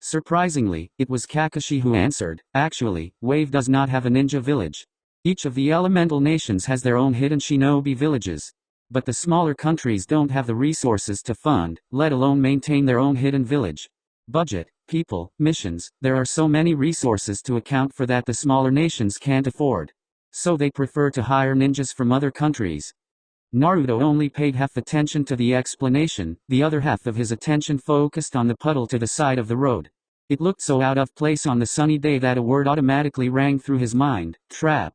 Surprisingly, it was Kakashi who answered. Actually, Wave does not have a ninja village. Each of the elemental nations has their own hidden shinobi villages. But the smaller countries don't have the resources to fund, let alone maintain their own hidden village. Budget, people, missions, there are so many resources to account for that the smaller nations can't afford. So they prefer to hire ninjas from other countries. Naruto only paid half attention to the explanation, the other half of his attention focused on the puddle to the side of the road. It looked so out of place on the sunny day that a word automatically rang through his mind: trap.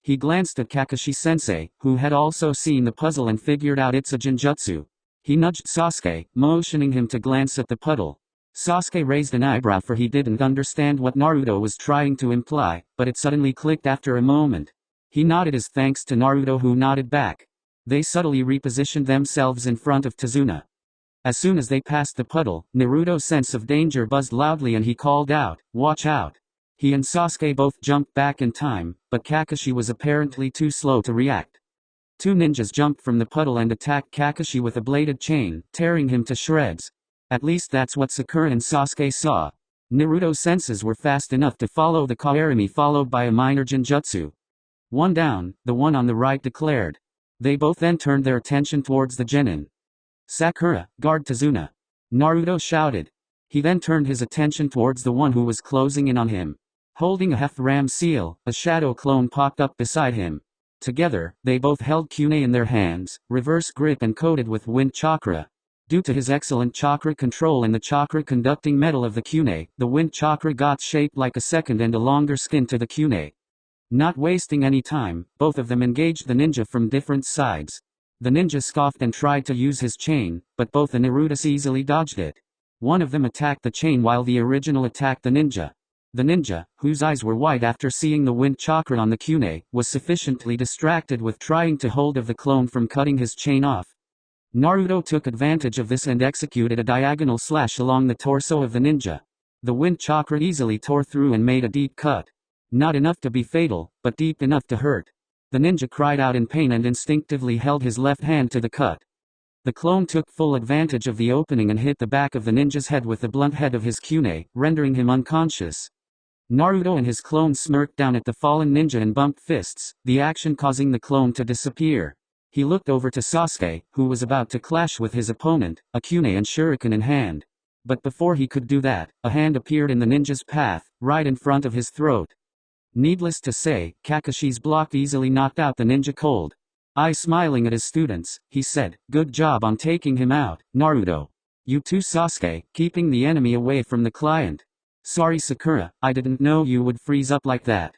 He glanced at Kakashi-sensei, who had also seen the puzzle and figured out its genjutsu. He nudged Sasuke, motioning him to glance at the puddle. Sasuke raised an eyebrow, for he didn't understand what Naruto was trying to imply, but it suddenly clicked after a moment. He nodded as thanks to Naruto, who nodded back. They subtly repositioned themselves in front of Tazuna. As soon as they passed the puddle, Naruto's sense of danger buzzed loudly and he called out, "Watch out!" He and Sasuke both jumped back in time, but Kakashi was apparently too slow to react. Two ninjas jumped from the puddle and attacked Kakashi with a bladed chain, tearing him to shreds. At least that's what Sakura and Sasuke saw. Naruto's senses were fast enough to follow the Kairimi, followed by a minor genjutsu. "One down," the one on the right declared. They both then turned their attention towards the genin. "Sakura, guard Tazuna," Naruto shouted. He then turned his attention towards the one who was closing in on him. Holding a half-ram seal, a shadow clone popped up beside him. Together, they both held kunai in their hands, reverse grip and coated with wind chakra. Due to his excellent chakra control and the chakra-conducting metal of the kunai, the wind chakra got shaped like a second and a longer skin to the kunai. Not wasting any time, both of them engaged the ninja from different sides. The ninja scoffed and tried to use his chain, but both the Narutos easily dodged it. One of them attacked the chain while the original attacked the ninja. The ninja, whose eyes were wide after seeing the wind chakra on the kunai, was sufficiently distracted with trying to hold of the clone from cutting his chain off. Naruto took advantage of this and executed a diagonal slash along the torso of the ninja. The wind chakra easily tore through and made a deep cut. Not enough to be fatal, but deep enough to hurt. The ninja cried out in pain and instinctively held his left hand to the cut. The clone took full advantage of the opening and hit the back of the ninja's head with the blunt head of his kunai, rendering him unconscious. Naruto and his clone smirked down at the fallen ninja and bumped fists, the action causing the clone to disappear. He looked over to Sasuke, who was about to clash with his opponent, a kunai and shuriken in hand. But before he could do that, a hand appeared in the ninja's path, right in front of his throat. Needless to say, Kakashi's block easily knocked out the ninja cold. Smiling at his students, he said, "Good job on taking him out, Naruto. You too, Sasuke, keeping the enemy away from the client. Sorry Sakura, I didn't know you would freeze up like that."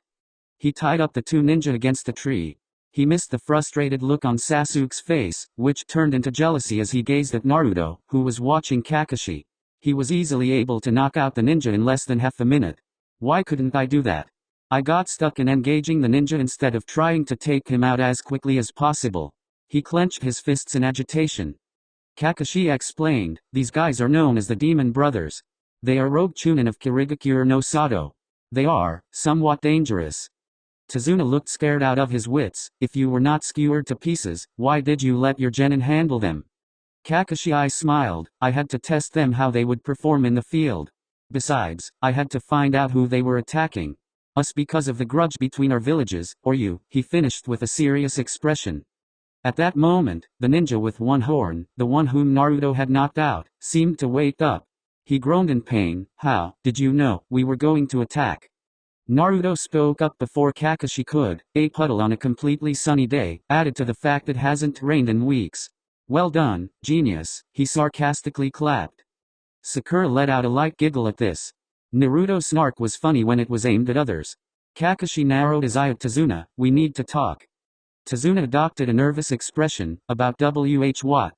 He tied up the two ninja against a tree. He missed the frustrated look on Sasuke's face, which turned into jealousy as he gazed at Naruto, who was watching Kakashi. He was easily able to knock out the ninja in less than half a minute. Why couldn't I do that? I got stuck in engaging the ninja instead of trying to take him out as quickly as possible. He clenched his fists in agitation. Kakashi explained, "These guys are known as the Demon Brothers. They are rogue chunin of Kirigakure no Sato. They are somewhat dangerous." Tazuna looked scared out of his wits. "If you were not skewered to pieces, why did you let your genin handle them?" Kakashi smiled. "I had to test them how they would perform in the field. Besides, I had to find out who they were attacking. Us because of the grudge between our villages, or you," he finished with a serious expression. At that moment, the ninja with one horn, the one whom Naruto had knocked out, seemed to wake up. He groaned in pain. "How did you know we were going to attack?" Naruto spoke up before Kakashi could. "A puddle on a completely sunny day, added to the fact it hasn't rained in weeks. Well done, genius," he sarcastically clapped. Sakura let out a light giggle at this. Naruto's snark was funny when it was aimed at others. Kakashi narrowed his eye at Tazuna. "We need to talk." Tazuna adopted a nervous expression. "About what?"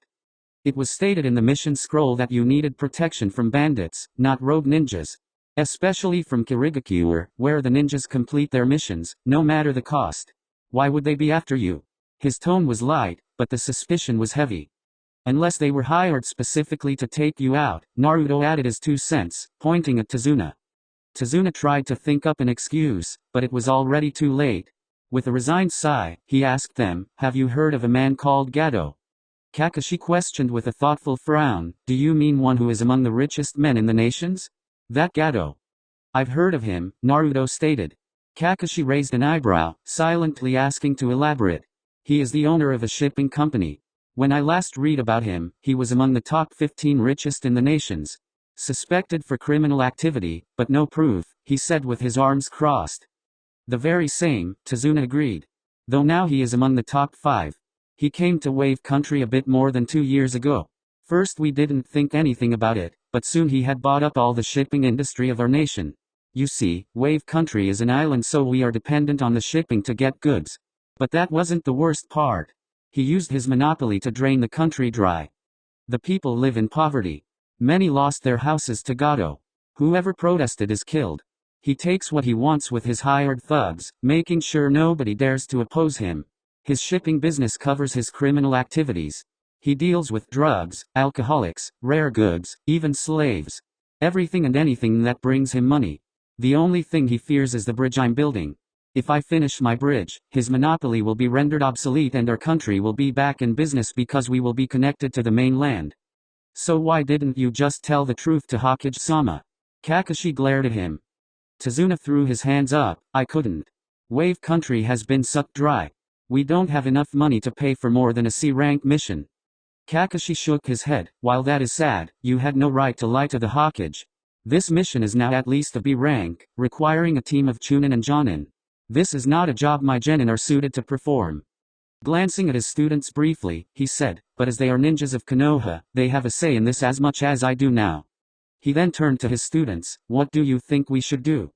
"It was stated in the mission scroll that you needed protection from bandits, not rogue ninjas. Especially from Kirigakure, where the ninjas complete their missions, no matter the cost. Why would they be after you?" His tone was light, but the suspicion was heavy. "Unless they were hired specifically to take you out," Naruto added his 2 cents, pointing at Tazuna. Tazuna tried to think up an excuse, but it was already too late. With a resigned sigh, he asked them, "Have you heard of a man called Gato?" Kakashi questioned with a thoughtful frown, "Do you mean one who is among the richest men in the nations?" "That Gato." "I've heard of him," Naruto stated. Kakashi raised an eyebrow, silently asking to elaborate. "He is the owner of a shipping company. When I last read about him, he was among the top 15 richest in the nations. Suspected for criminal activity, but no proof, he said with his arms crossed. The very same, Tazuna agreed. Though now he is among the top 5. He came to Wave Country a bit more than 2 years ago. First we didn't think anything about it, but soon he had bought up all the shipping industry of our nation. You see, Wave Country is an island, so we are dependent on the shipping to get goods. But that wasn't the worst part. He used his monopoly to drain the country dry. The people live in poverty. Many lost their houses to Gato. Whoever protested is killed. He takes what he wants with his hired thugs, making sure nobody dares to oppose him. His shipping business covers his criminal activities. He deals with drugs, alcoholics, rare goods, even slaves. Everything and anything that brings him money. The only thing he fears is the bridge I'm building. If I finish my bridge, his monopoly will be rendered obsolete and our country will be back in business because we will be connected to the mainland. So why didn't you just tell the truth to Hokage-sama? Kakashi glared at him. Tazuna threw his hands up. I couldn't. Wave Country has been sucked dry. We don't have enough money to pay for more than a C-rank mission. Kakashi shook his head. While that is sad, you had no right to lie to the Hokage. This mission is now at least a B rank, requiring a team of Chunin and Jonin. This is not a job my genin are suited to perform. Glancing at his students briefly, he said, but as they are ninjas of Konoha, they have a say in this as much as I do now. He then turned to his students. What do you think we should do?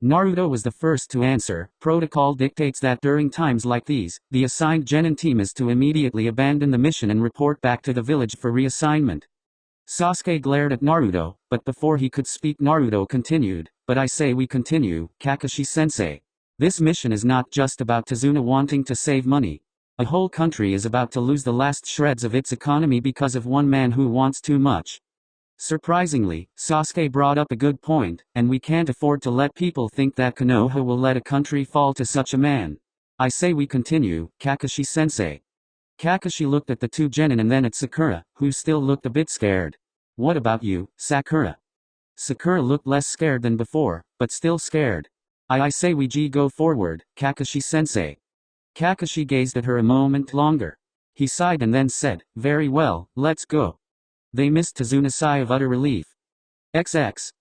Naruto was the first to answer. Protocol dictates that during times like these, the assigned genin team is to immediately abandon the mission and report back to the village for reassignment. Sasuke glared at Naruto, but before he could speak Naruto continued, but I say we continue, Kakashi-sensei. This mission is not just about Tazuna wanting to save money. A whole country is about to lose the last shreds of its economy because of one man who wants too much. Surprisingly, Sasuke brought up a good point, and we can't afford to let people think that Konoha will let a country fall to such a man. I say we continue, Kakashi-sensei. Kakashi looked at the two genin and then at Sakura, who still looked a bit scared. What about you, Sakura? Sakura looked less scared than before, but still scared. I say we go forward, Kakashi-sensei. Kakashi gazed at her a moment longer. He sighed and then said, very well, let's go. They missed Tazuna's sigh of utter relief. XX.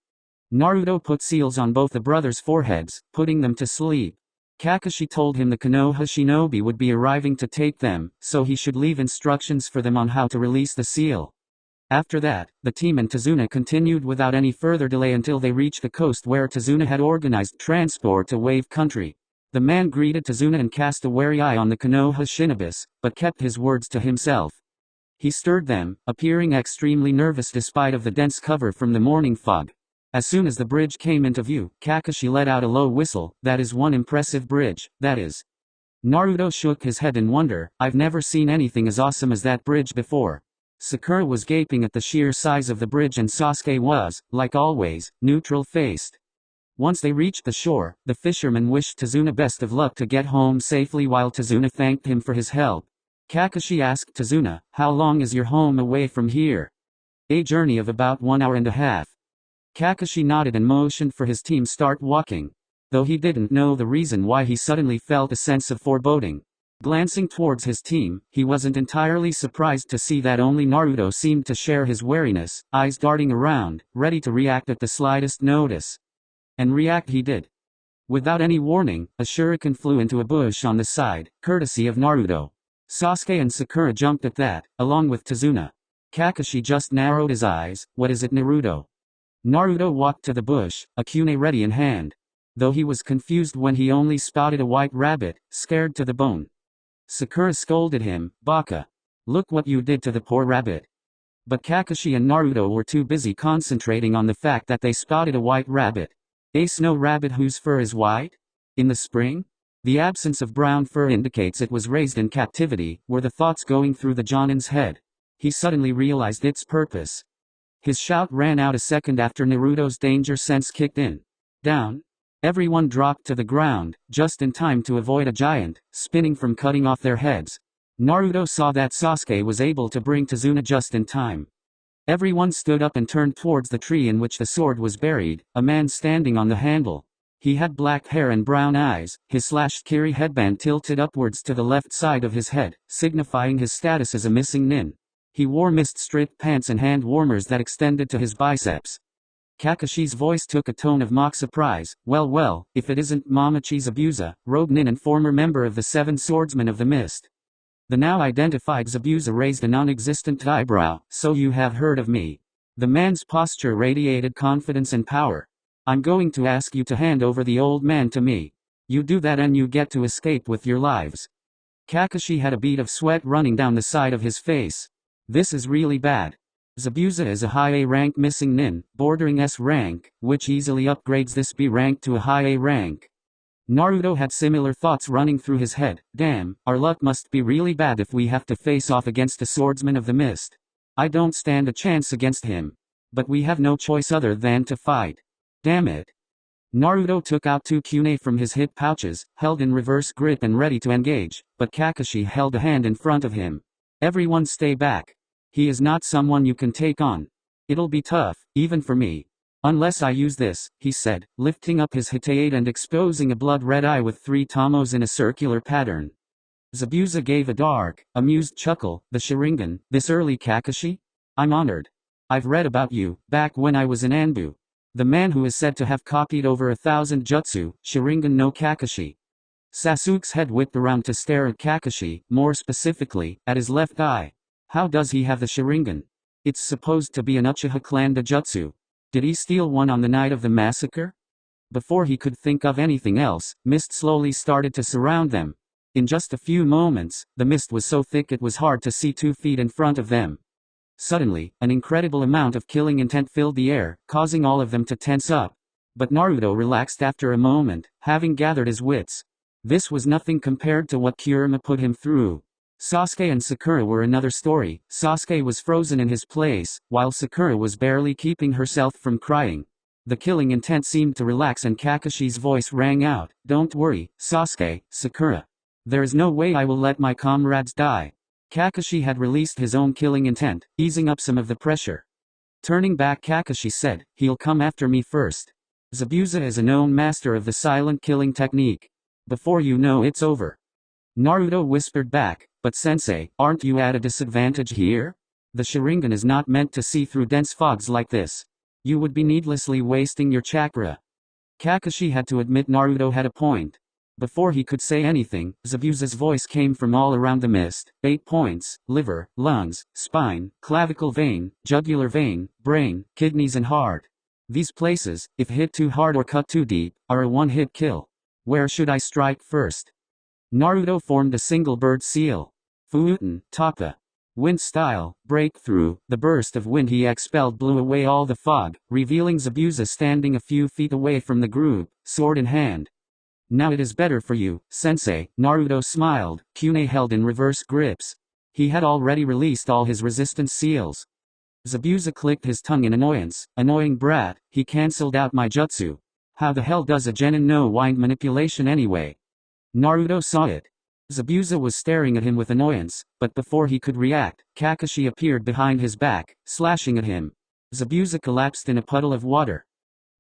Naruto put seals on both the brothers' foreheads, putting them to sleep. Kakashi told him the Konoha shinobi would be arriving to take them, so he should leave instructions for them on how to release the seal. After that, the team and Tazuna continued without any further delay until they reached the coast where Tazuna had organized transport to Wave Country. The man greeted Tazuna and cast a wary eye on the Konoha shinobis, but kept his words to himself. He stirred them, appearing extremely nervous despite of the dense cover from the morning fog. As soon as the bridge came into view, Kakashi let out a low whistle. That is one impressive bridge, that is. Naruto shook his head in wonder. I've never seen anything as awesome as that bridge before. Sakura was gaping at the sheer size of the bridge and Sasuke was, like always, neutral-faced. Once they reached the shore, the fisherman wished Tazuna best of luck to get home safely while Tazuna thanked him for his help. Kakashi asked Tazuna, how long is your home away from here? A journey of about 1 hour and a half. Kakashi nodded and motioned for his team start walking. Though he didn't know the reason why he suddenly felt a sense of foreboding. Glancing towards his team, he wasn't entirely surprised to see that only Naruto seemed to share his wariness, eyes darting around, ready to react at the slightest notice. And react he did. Without any warning, a shuriken flew into a bush on the side, courtesy of Naruto. Sasuke and Sakura jumped at that, along with Tazuna. Kakashi just narrowed his eyes. What is it, Naruto? Naruto walked to the bush, a kune ready in hand. Though he was confused when he only spotted a white rabbit, scared to the bone. Sakura scolded him, Baka. Look what you did to the poor rabbit. But Kakashi and Naruto were too busy concentrating on the fact that they spotted a white rabbit. A snow rabbit whose fur is white? In the spring? The absence of brown fur indicates it was raised in captivity, were the thoughts going through the Jonin's head. He suddenly realized its purpose. His shout ran out a second after Naruto's danger sense kicked in. Down. Everyone dropped to the ground, just in time to avoid a giant, spinning from cutting off their heads. Naruto saw that Sasuke was able to bring Tazuna just in time. Everyone stood up and turned towards the tree in which the sword was buried, a man standing on the handle. He had black hair and brown eyes, his slashed kiri headband tilted upwards to the left side of his head, signifying his status as a missing nin. He wore mist-stripped pants and hand warmers that extended to his biceps. Kakashi's voice took a tone of mock surprise. Well, if it isn't Momochi Zabuza, Rogue Nin and former member of the Seven Swordsmen of the Mist. The now identified Zabuza raised a non-existent eyebrow. So you have heard of me. The man's posture radiated confidence and power. I'm going to ask you to hand over the old man to me. You do that and you get to escape with your lives. Kakashi had a bead of sweat running down the side of his face. This is really bad. Zabuza is a high A rank missing nin, bordering S rank, which easily upgrades this B rank to a high A rank. Naruto had similar thoughts running through his head. Damn, our luck must be really bad if we have to face off against a swordsman of the mist. I don't stand a chance against him. But we have no choice other than to fight. Damn it. Naruto took out 2 kunai from his hip pouches, held in reverse grip and ready to engage, but Kakashi held a hand in front of him. Everyone stay back. He is not someone you can take on. It'll be tough, even for me. Unless I use this, he said, lifting up his hitade and exposing a blood-red eye with 3 tomos in a circular pattern. Zabuza gave a dark, amused chuckle. The Sharingan, this early, Kakashi? I'm honored. I've read about you, back when I was in Anbu. The man who is said to have copied over 1,000 jutsu, Sharingan no Kakashi. Sasuke's head whipped around to stare at Kakashi, more specifically, at his left eye. How does he have the Sharingan? It's supposed to be an Uchiha clan jutsu. Did he steal one on the night of the massacre? Before he could think of anything else, mist slowly started to surround them. In just a few moments, the mist was so thick it was hard to see 2 feet in front of them. Suddenly, an incredible amount of killing intent filled the air, causing all of them to tense up. But Naruto relaxed after a moment, having gathered his wits. This was nothing compared to what Kurama put him through. Sasuke and Sakura were another story. Sasuke was frozen in his place, while Sakura was barely keeping herself from crying. The killing intent seemed to relax and Kakashi's voice rang out. Don't worry, Sasuke, Sakura. There is no way I will let my comrades die. Kakashi had released his own killing intent, easing up some of the pressure. Turning back, Kakashi said, he'll come after me first. Zabuza is a known master of the silent killing technique. Before you know it's over. Naruto whispered back, but sensei, aren't you at a disadvantage here? The Sharingan is not meant to see through dense fogs like this. You would be needlessly wasting your chakra. Kakashi had to admit Naruto had a point. Before he could say anything, Zabuza's voice came from all around the mist. 8 points, liver, lungs, spine, clavicle vein, jugular vein, brain, kidneys and heart. These places, if hit too hard or cut too deep, are a one-hit kill. Where should I strike first? Naruto formed a single bird seal. Fuuten, Taka. Wind style, breakthrough. The burst of wind he expelled blew away all the fog, revealing Zabuza standing a few feet away from the group, sword in hand. Now it is better for you, sensei. Naruto smiled, kunai held in reverse grips. He had already released all his resistance seals. Zabuza clicked his tongue in annoyance. Annoying brat, he cancelled out my jutsu. How the hell does a genin know wind manipulation anyway? Naruto saw it. Zabuza was staring at him with annoyance, but before he could react, Kakashi appeared behind his back, slashing at him. Zabuza collapsed in a puddle of water.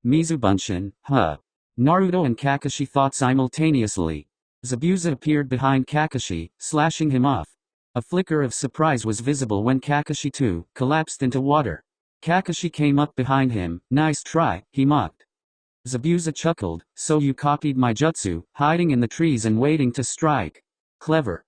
Mizubunshin, huh? Naruto and Kakashi thought simultaneously. Zabuza appeared behind Kakashi, slashing him off. A flicker of surprise was visible when Kakashi too collapsed into water. Kakashi came up behind him. Nice try, he mocked. Zabuza chuckled, so you copied my jutsu, hiding in the trees and waiting to strike. Clever.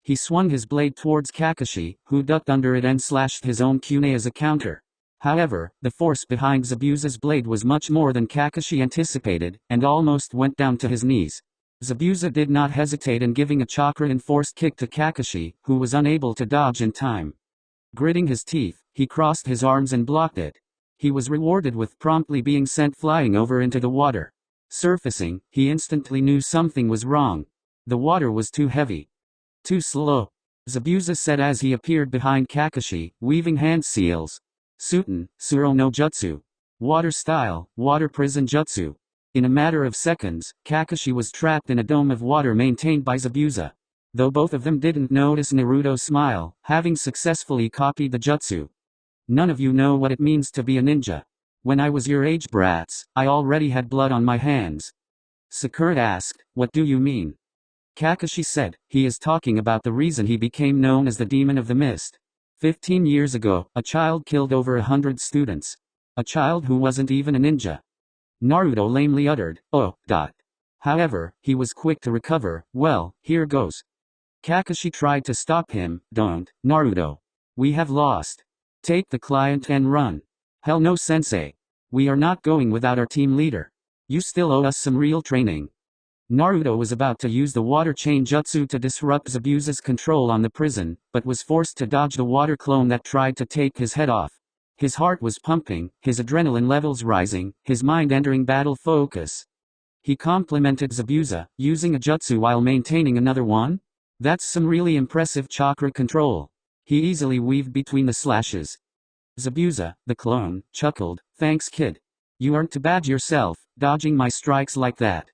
He swung his blade towards Kakashi, who ducked under it and slashed his own kunai as a counter. However, the force behind Zabuza's blade was much more than Kakashi anticipated, and almost went down to his knees. Zabuza did not hesitate in giving a chakra-enforced kick to Kakashi, who was unable to dodge in time. Gritting his teeth, he crossed his arms and blocked it. He was rewarded with promptly being sent flying over into the water. Surfacing, he instantly knew something was wrong. The water was too heavy. Too slow. Zabuza said as he appeared behind Kakashi, weaving hand seals. Suten, Suro no Jutsu. Water style, water prison jutsu. In a matter of seconds, Kakashi was trapped in a dome of water maintained by Zabuza. Though both of them didn't notice Naruto's smile, having successfully copied the jutsu. None of you know what it means to be a ninja. When I was your age, brats, I already had blood on my hands. Sakura asked, what do you mean? Kakashi said, he is talking about the reason he became known as the Demon of the Mist. 15 years ago, a child killed over 100 students. A child who wasn't even a ninja. Naruto lamely uttered, "Oh, dot." However, he was quick to recover. "Well, here goes." Kakashi tried to stop him. "Don't, Naruto. We have lost. Take the client and run." "Hell no, sensei. We are not going without our team leader. You still owe us some real training." Naruto was about to use the water chain jutsu to disrupt Zabuza's control on the prison, but was forced to dodge the water clone that tried to take his head off. His heart was pumping, his adrenaline levels rising, his mind entering battle focus. He complimented Zabuza, using a jutsu while maintaining another one? That's some really impressive chakra control. He easily weaved between the slashes. Zabuza, the clone, chuckled, "Thanks kid. You aren't too bad yourself, dodging my strikes like that."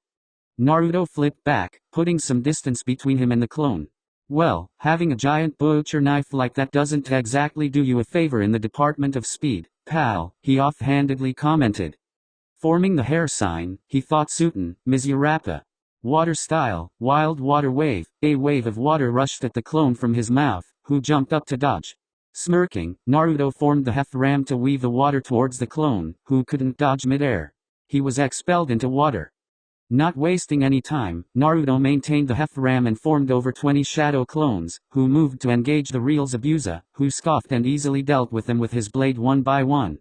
Naruto flipped back, putting some distance between him and the clone. "Well, having a giant butcher knife like that doesn't exactly do you a favor in the department of speed, pal," he offhandedly commented. Forming the hair sign, he thought Suten, Mizurappa. Water style, wild water wave. A wave of water rushed at the clone from his mouth, who jumped up to dodge. Smirking, Naruto formed the Hef Ram to weave the water towards the clone, who couldn't dodge midair. He was expelled into water. Not wasting any time, Naruto maintained the Hef Ram and formed over 20 shadow clones, who moved to engage the real Zabuza, who scoffed and easily dealt with them with his blade one by one.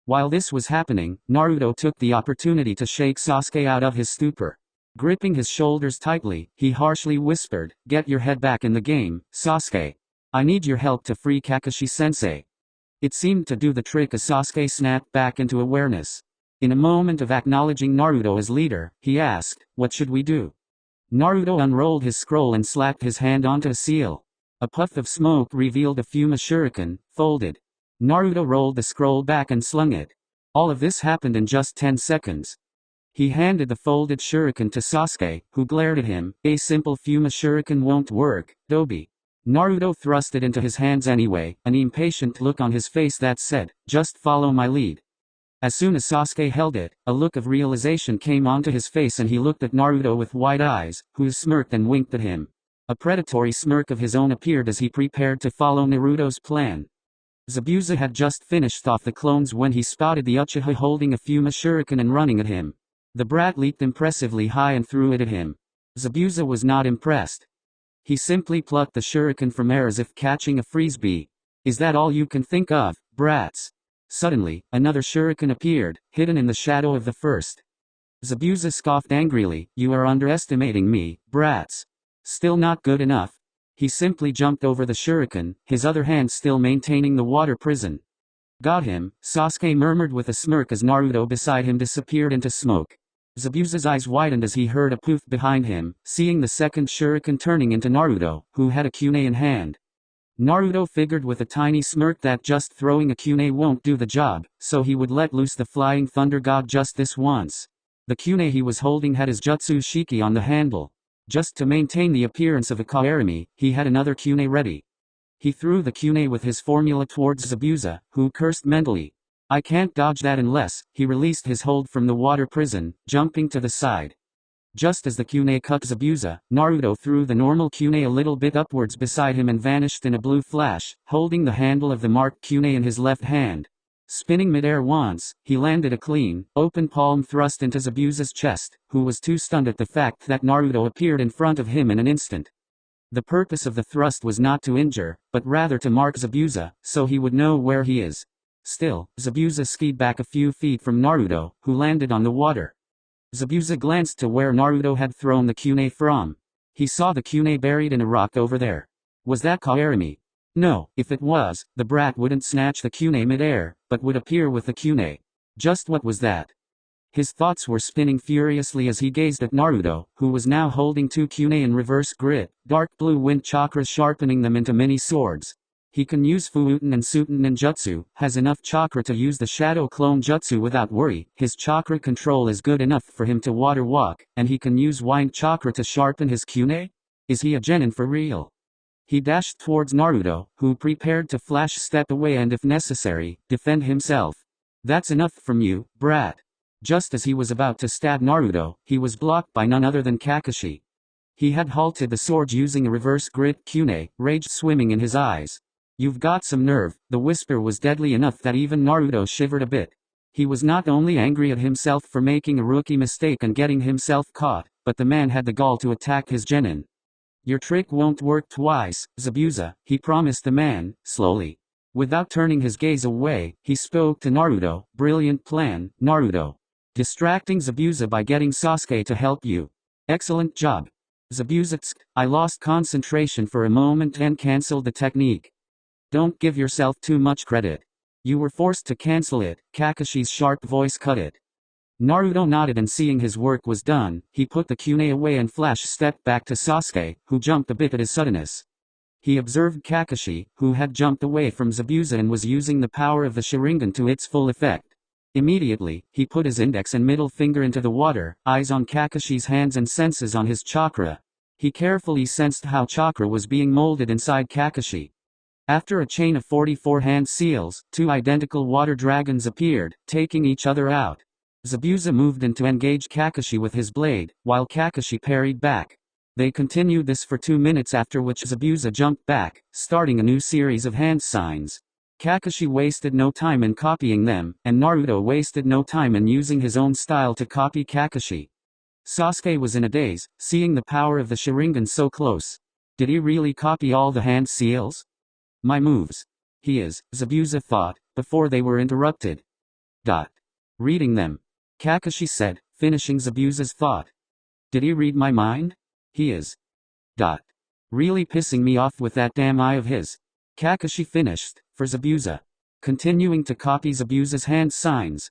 While this was happening, Naruto took the opportunity to shake Sasuke out of his stupor. Gripping his shoulders tightly, he harshly whispered, "Get your head back in the game, Sasuke. I need your help to free Kakashi-sensei." It seemed to do the trick as Sasuke snapped back into awareness. In a moment of acknowledging Naruto as leader, he asked, "What should we do?" Naruto unrolled his scroll and slapped his hand onto a seal. A puff of smoke revealed a Fuma Shuriken, folded. Naruto rolled the scroll back and slung it. All of this happened in just 10 seconds. He handed the folded shuriken to Sasuke, who glared at him. "A simple Fuma Shuriken won't work, Dobi." Naruto thrust it into his hands anyway, an impatient look on his face that said, "Just follow my lead." As soon as Sasuke held it, a look of realization came onto his face and he looked at Naruto with wide eyes, who smirked and winked at him. A predatory smirk of his own appeared as he prepared to follow Naruto's plan. Zabuza had just finished off the clones when he spotted the Uchiha holding a Fuma Shuriken and running at him. The brat leaped impressively high and threw it at him. Zabuza was not impressed. He simply plucked the shuriken from air as if catching a frisbee. "Is that all you can think of, brats?" Suddenly, another shuriken appeared, hidden in the shadow of the first. Zabuza scoffed angrily, "You are underestimating me, brats. Still not good enough." He simply jumped over the shuriken, his other hand still maintaining the water prison. "Got him," Sasuke murmured with a smirk as Naruto beside him disappeared into smoke. Zabuza's eyes widened as he heard a poof behind him, seeing the second shuriken turning into Naruto, who had a kunai in hand. Naruto figured with a tiny smirk that just throwing a kunai won't do the job, so he would let loose the flying thunder god just this once. The kunai he was holding had his jutsu shiki on the handle. Just to maintain the appearance of a kaerami, he had another kunai ready. He threw the kunai with his formula towards Zabuza, who cursed mentally. "I can't dodge that unless." He released his hold from the water prison, jumping to the side. Just as the kunai cut Zabuza, Naruto threw the normal kunai a little bit upwards beside him and vanished in a blue flash, holding the handle of the marked kunai in his left hand. Spinning midair once, he landed a clean, open palm thrust into Zabuza's chest, who was too stunned at the fact that Naruto appeared in front of him in an instant. The purpose of the thrust was not to injure, but rather to mark Zabuza, so he would know where he is. Still, Zabuza skied back a few feet from Naruto, who landed on the water. Zabuza glanced to where Naruto had thrown the kunai from. He saw the kunai buried in a rock over there. Was that kaerami? No, if it was, the brat wouldn't snatch the kunai midair, but would appear with the kunai. Just what was that? His thoughts were spinning furiously as he gazed at Naruto, who was now holding two kunai in reverse grip, dark blue wind chakras sharpening them into mini swords. He can use Fuuten and Suten ninjutsu, has enough chakra to use the Shadow Clone Jutsu without worry, his chakra control is good enough for him to water walk, and he can use Wind Chakra to sharpen his kunai? Is he a genin for real? He dashed towards Naruto, who prepared to flash step away and if necessary, defend himself. "That's enough from you, brat." Just as he was about to stab Naruto, he was blocked by none other than Kakashi. He had halted the sword using a reverse grip kunai, rage swimming in his eyes. You've got some nerve. The whisper was deadly enough that even Naruto shivered a bit. He was not only angry at himself for making a rookie mistake and getting himself caught, but the man had the gall to attack his genin. Your trick won't work twice, Zabuza, he promised the man, slowly. Without turning his gaze away, he spoke to Naruto. Brilliant plan, Naruto. Distracting Zabuza by getting Sasuke to help you. Excellent job. Zabuza, I lost concentration for a moment and cancelled the technique. Don't give yourself too much credit. You were forced to cancel it, Kakashi's sharp voice cut it. Naruto nodded, and seeing his work was done, he put the kunai away and stepped back to Sasuke, who jumped a bit at his suddenness. He observed Kakashi, who had jumped away from Zabuza and was using the power of the Sharingan to its full effect. Immediately, he put his index and middle finger into the water, eyes on Kakashi's hands and senses on his chakra. He carefully sensed how chakra was being molded inside Kakashi. After a chain of 44 hand seals, 2 identical water dragons appeared, taking each other out. Zabuza moved in to engage Kakashi with his blade, while Kakashi parried back. They continued this for 2 minutes, after which Zabuza jumped back, starting a new series of hand signs. Kakashi wasted no time in copying them, and Naruto wasted no time in using his own style to copy Kakashi. Sasuke was in a daze, seeing the power of the Sharingan so close. Did he really copy all the hand seals? My moves. He is, Zabuza thought, before they were interrupted. Reading them. Kakashi said, finishing Zabuza's thought. Did he read my mind? He is. Really pissing me off with that damn eye of his. Kakashi finished, for Zabuza. Continuing to copy Zabuza's hand signs.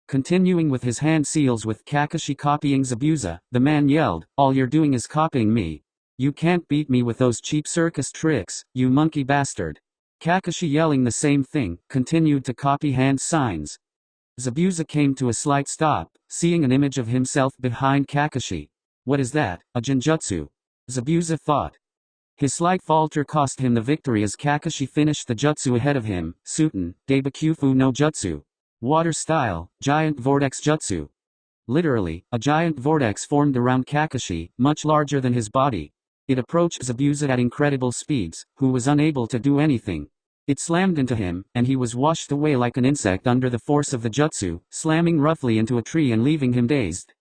Continuing with his hand seals with Kakashi copying Zabuza, the man yelled, all you're doing is copying me. You can't beat me with those cheap circus tricks, you monkey bastard. Kakashi, yelling the same thing, continued to copy hand signs. Zabuza came to a slight stop, seeing an image of himself behind Kakashi. What is that, a genjutsu? Zabuza thought. His slight falter cost him the victory as Kakashi finished the jutsu ahead of him, Suten, Deibakyufu no Jutsu. Water style, giant vortex jutsu. Literally, a giant vortex formed around Kakashi, much larger than his body. It approached Zabuza at incredible speeds, who was unable to do anything. It slammed into him, and he was washed away like an insect under the force of the jutsu, slamming roughly into a tree and leaving him dazed.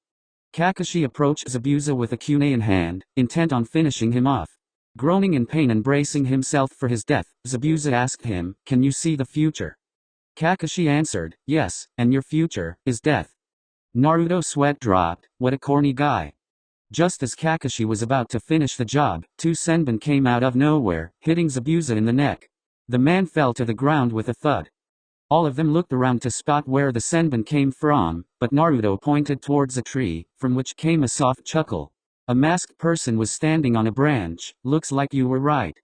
Kakashi approached Zabuza with a kunai in hand, intent on finishing him off. Groaning in pain and bracing himself for his death, Zabuza asked him, can you see the future? Kakashi answered, yes, and your future is death. Naruto sweat dropped. What a corny guy. Just as Kakashi was about to finish the job, 2 senbon came out of nowhere, hitting Zabuza in the neck. The man fell to the ground with a thud. All of them looked around to spot where the senbon came from, but Naruto pointed towards a tree, from which came a soft chuckle. A masked person was standing on a branch. Looks like you were right.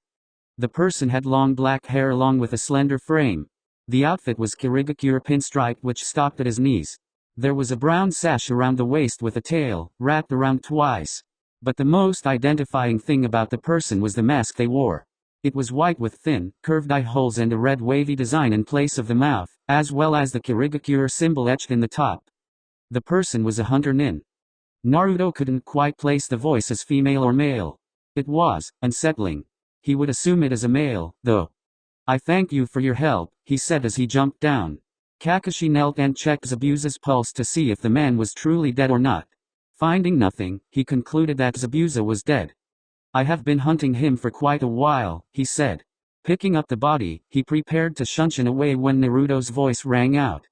The person had long black hair along with a slender frame. The outfit was Kirigakure pinstripe which stopped at his knees. There was a brown sash around the waist with a tail, wrapped around twice. But the most identifying thing about the person was the mask they wore. It was white with thin, curved eye holes and a red wavy design in place of the mouth, as well as the Kirigakure symbol etched in the top. The person was a hunter nin. Naruto couldn't quite place the voice as female or male. It was unsettling. He would assume it as a male, though. I thank you for your help, he said as he jumped down. Kakashi knelt and checked Zabuza's pulse to see if the man was truly dead or not. Finding nothing, he concluded that Zabuza was dead. I have been hunting him for quite a while, he said. Picking up the body, he prepared to shunshin away when Naruto's voice rang out.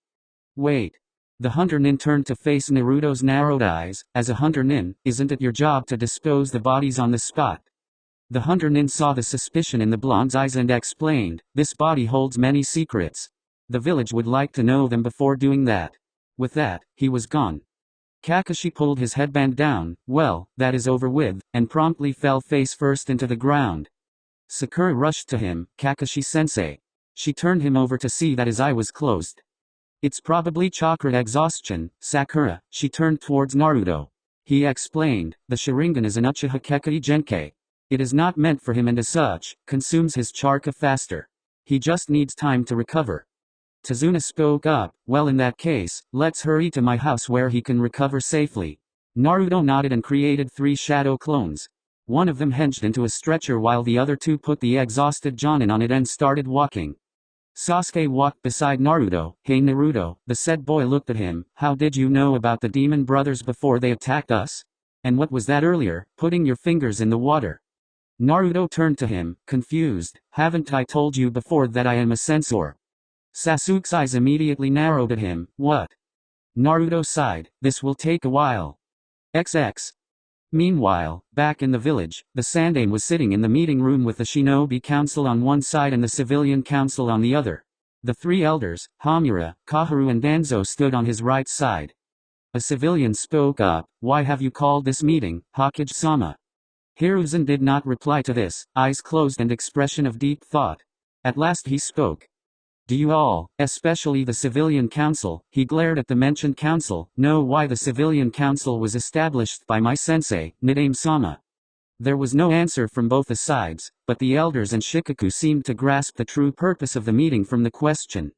Wait. The hunter nin turned to face Naruto's narrowed eyes. As a hunter nin, isn't it your job to dispose the bodies on the spot? The hunter nin saw the suspicion in the blonde's eyes and explained, this body holds many secrets. The village would like to know them before doing that. With that, he was gone. Kakashi pulled his headband down. Well, that is over with, and promptly fell face first into the ground. Sakura rushed to him. Kakashi-sensei. She turned him over to see that his eye was closed. It's probably chakra exhaustion, Sakura. She turned towards Naruto. He explained, the Sharingan is an Uchiha Kekkai Genkei. It is not meant for him and as such, consumes his chakra faster. He just needs time to recover. Tazuna spoke up, well in that case, let's hurry to my house where he can recover safely. Naruto nodded and created 3 shadow clones. One of them hinged into a stretcher while the other two put the exhausted Jonin on it and started walking. Sasuke walked beside Naruto. "Hey Naruto," the said boy looked at him, "how did you know about the demon brothers before they attacked us? And what was that earlier, putting your fingers in the water?" Naruto turned to him, confused. "Haven't I told you before that I am a censor?" Sasuke's eyes immediately narrowed at him. "What?" Naruto sighed. "This will take a while. XX. Meanwhile, back in the village, the Sandaime was sitting in the meeting room with the Shinobi Council on one side and the Civilian Council on the other. The three elders, Hamura, Kaharu and Danzo stood on his right side. A civilian spoke up. "Why have you called this meeting, Hokage-sama?" Hiruzen did not reply to this, eyes closed and expression of deep thought. At last he spoke. "Do you all, especially the Civilian Council," he glared at the mentioned council, "know why the Civilian Council was established by my sensei, Nidaime-sama?" There was no answer from both the sides, but the elders and Shikaku seemed to grasp the true purpose of the meeting from the question.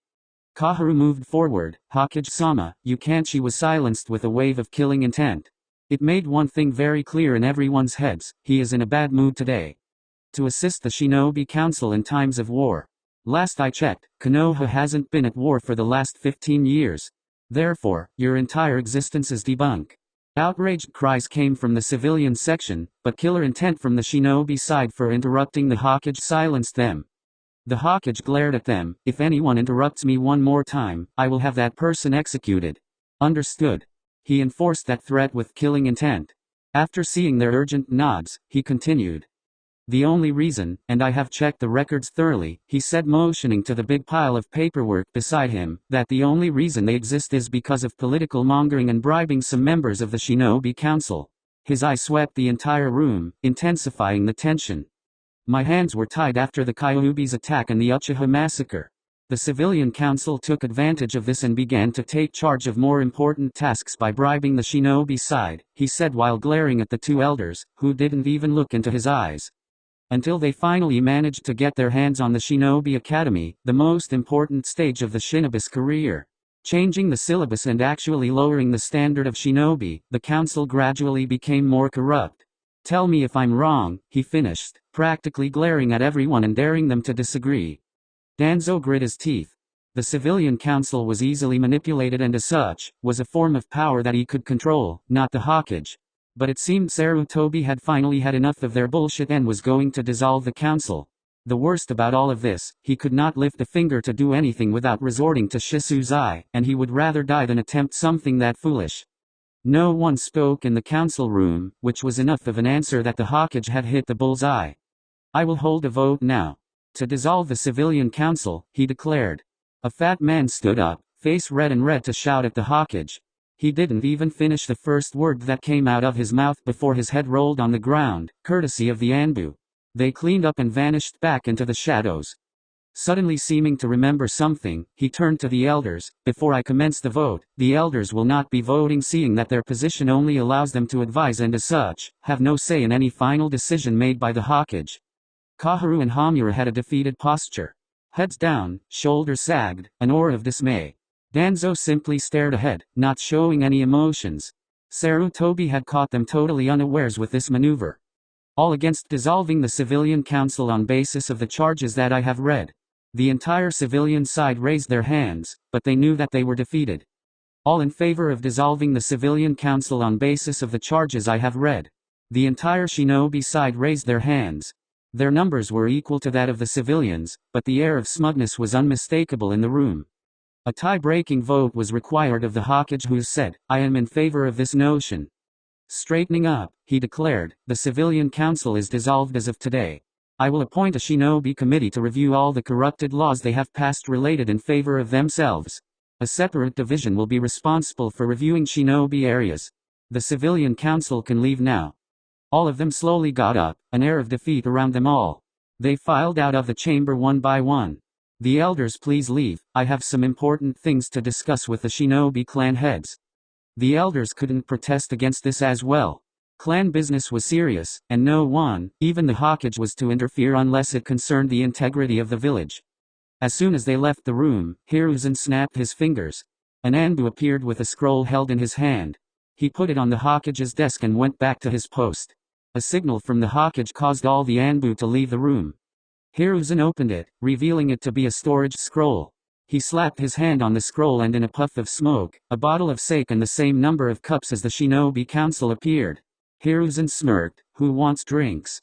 Kaharu moved forward. "Hokage-sama, you can't." She was silenced with a wave of killing intent. It made one thing very clear in everyone's heads: he is in a bad mood today. To assist the Shinobi Council in times of war. Last I checked, Konoha hasn't been at war for the last 15 years. Therefore, your entire existence is debunked. Outraged cries came from the civilian section, but killer intent from the Shinobi side for interrupting the Hokage silenced them. The Hokage glared at them. "If anyone interrupts me one more time, I will have that person executed." Understood. He enforced that threat with killing intent. After seeing their urgent nods, he continued. "The only reason, and I have checked the records thoroughly," he said, motioning to the big pile of paperwork beside him, "that the only reason they exist is because of political mongering and bribing some members of the Shinobi Council." His eye swept the entire room, intensifying the tension. "My hands were tied after the Kyuubi's attack and the Uchiha massacre. The Civilian Council took advantage of this and began to take charge of more important tasks by bribing the Shinobi side," he said while glaring at the two elders, who didn't even look into his eyes. Until they finally managed to get their hands on the Shinobi Academy, the most important stage of the shinobi's career. Changing the syllabus and actually lowering the standard of shinobi, the council gradually became more corrupt. "Tell me if I'm wrong," he finished, practically glaring at everyone and daring them to disagree. Danzo grit his teeth. The Civilian Council was easily manipulated and as such, was a form of power that he could control, not the Hokage. But it seemed Sarutobi had finally had enough of their bullshit and was going to dissolve the council. The worst about all of this, he could not lift a finger to do anything without resorting to Shisuzai, and he would rather die than attempt something that foolish. No one spoke in the council room, which was enough of an answer that the Hokage had hit the bullseye. "I will hold a vote now. To dissolve the Civilian Council," he declared. A fat man stood up, face red and red, to shout at the Hokage. He didn't even finish the first word that came out of his mouth before his head rolled on the ground, courtesy of the Anbu. They cleaned up and vanished back into the shadows. Suddenly seeming to remember something, he turned to the elders. "Before I commence the vote, the elders will not be voting, seeing that their position only allows them to advise and as such, have no say in any final decision made by the Hokage." Kaharu and Hamura had a defeated posture. Heads down, shoulders sagged, an aura of dismay. Danzo simply stared ahead, not showing any emotions. Sarutobi had caught them totally unawares with this maneuver. "All against dissolving the Civilian Council on basis of the charges that I have read." The entire civilian side raised their hands, but they knew that they were defeated. "All in favor of dissolving the Civilian Council on basis of the charges I have read." The entire shinobi side raised their hands. Their numbers were equal to that of the civilians, but the air of smugness was unmistakable in the room. A tie-breaking vote was required of the Hokage, who said, "I am in favor of this notion." Straightening up, he declared, "The Civilian Council is dissolved as of today. I will appoint a shinobi committee to review all the corrupted laws they have passed related in favor of themselves. A separate division will be responsible for reviewing shinobi areas. The Civilian Council can leave now." All of them slowly got up, an air of defeat around them all. They filed out of the chamber one by one. "The elders, please leave. I have some important things to discuss with the shinobi clan heads." The elders couldn't protest against this as well. Clan business was serious, and no one, even the Hokage, was to interfere unless it concerned the integrity of the village. As soon as they left the room, Hiruzen snapped his fingers. An Anbu appeared with a scroll held in his hand. He put it on the Hokage's desk and went back to his post. A signal from the Hokage caused all the Anbu to leave the room. Hiruzen opened it, revealing it to be a storage scroll. He slapped his hand on the scroll and in a puff of smoke, a bottle of sake and the same number of cups as the Shinobi Council appeared. Hiruzen smirked. Who wants drinks?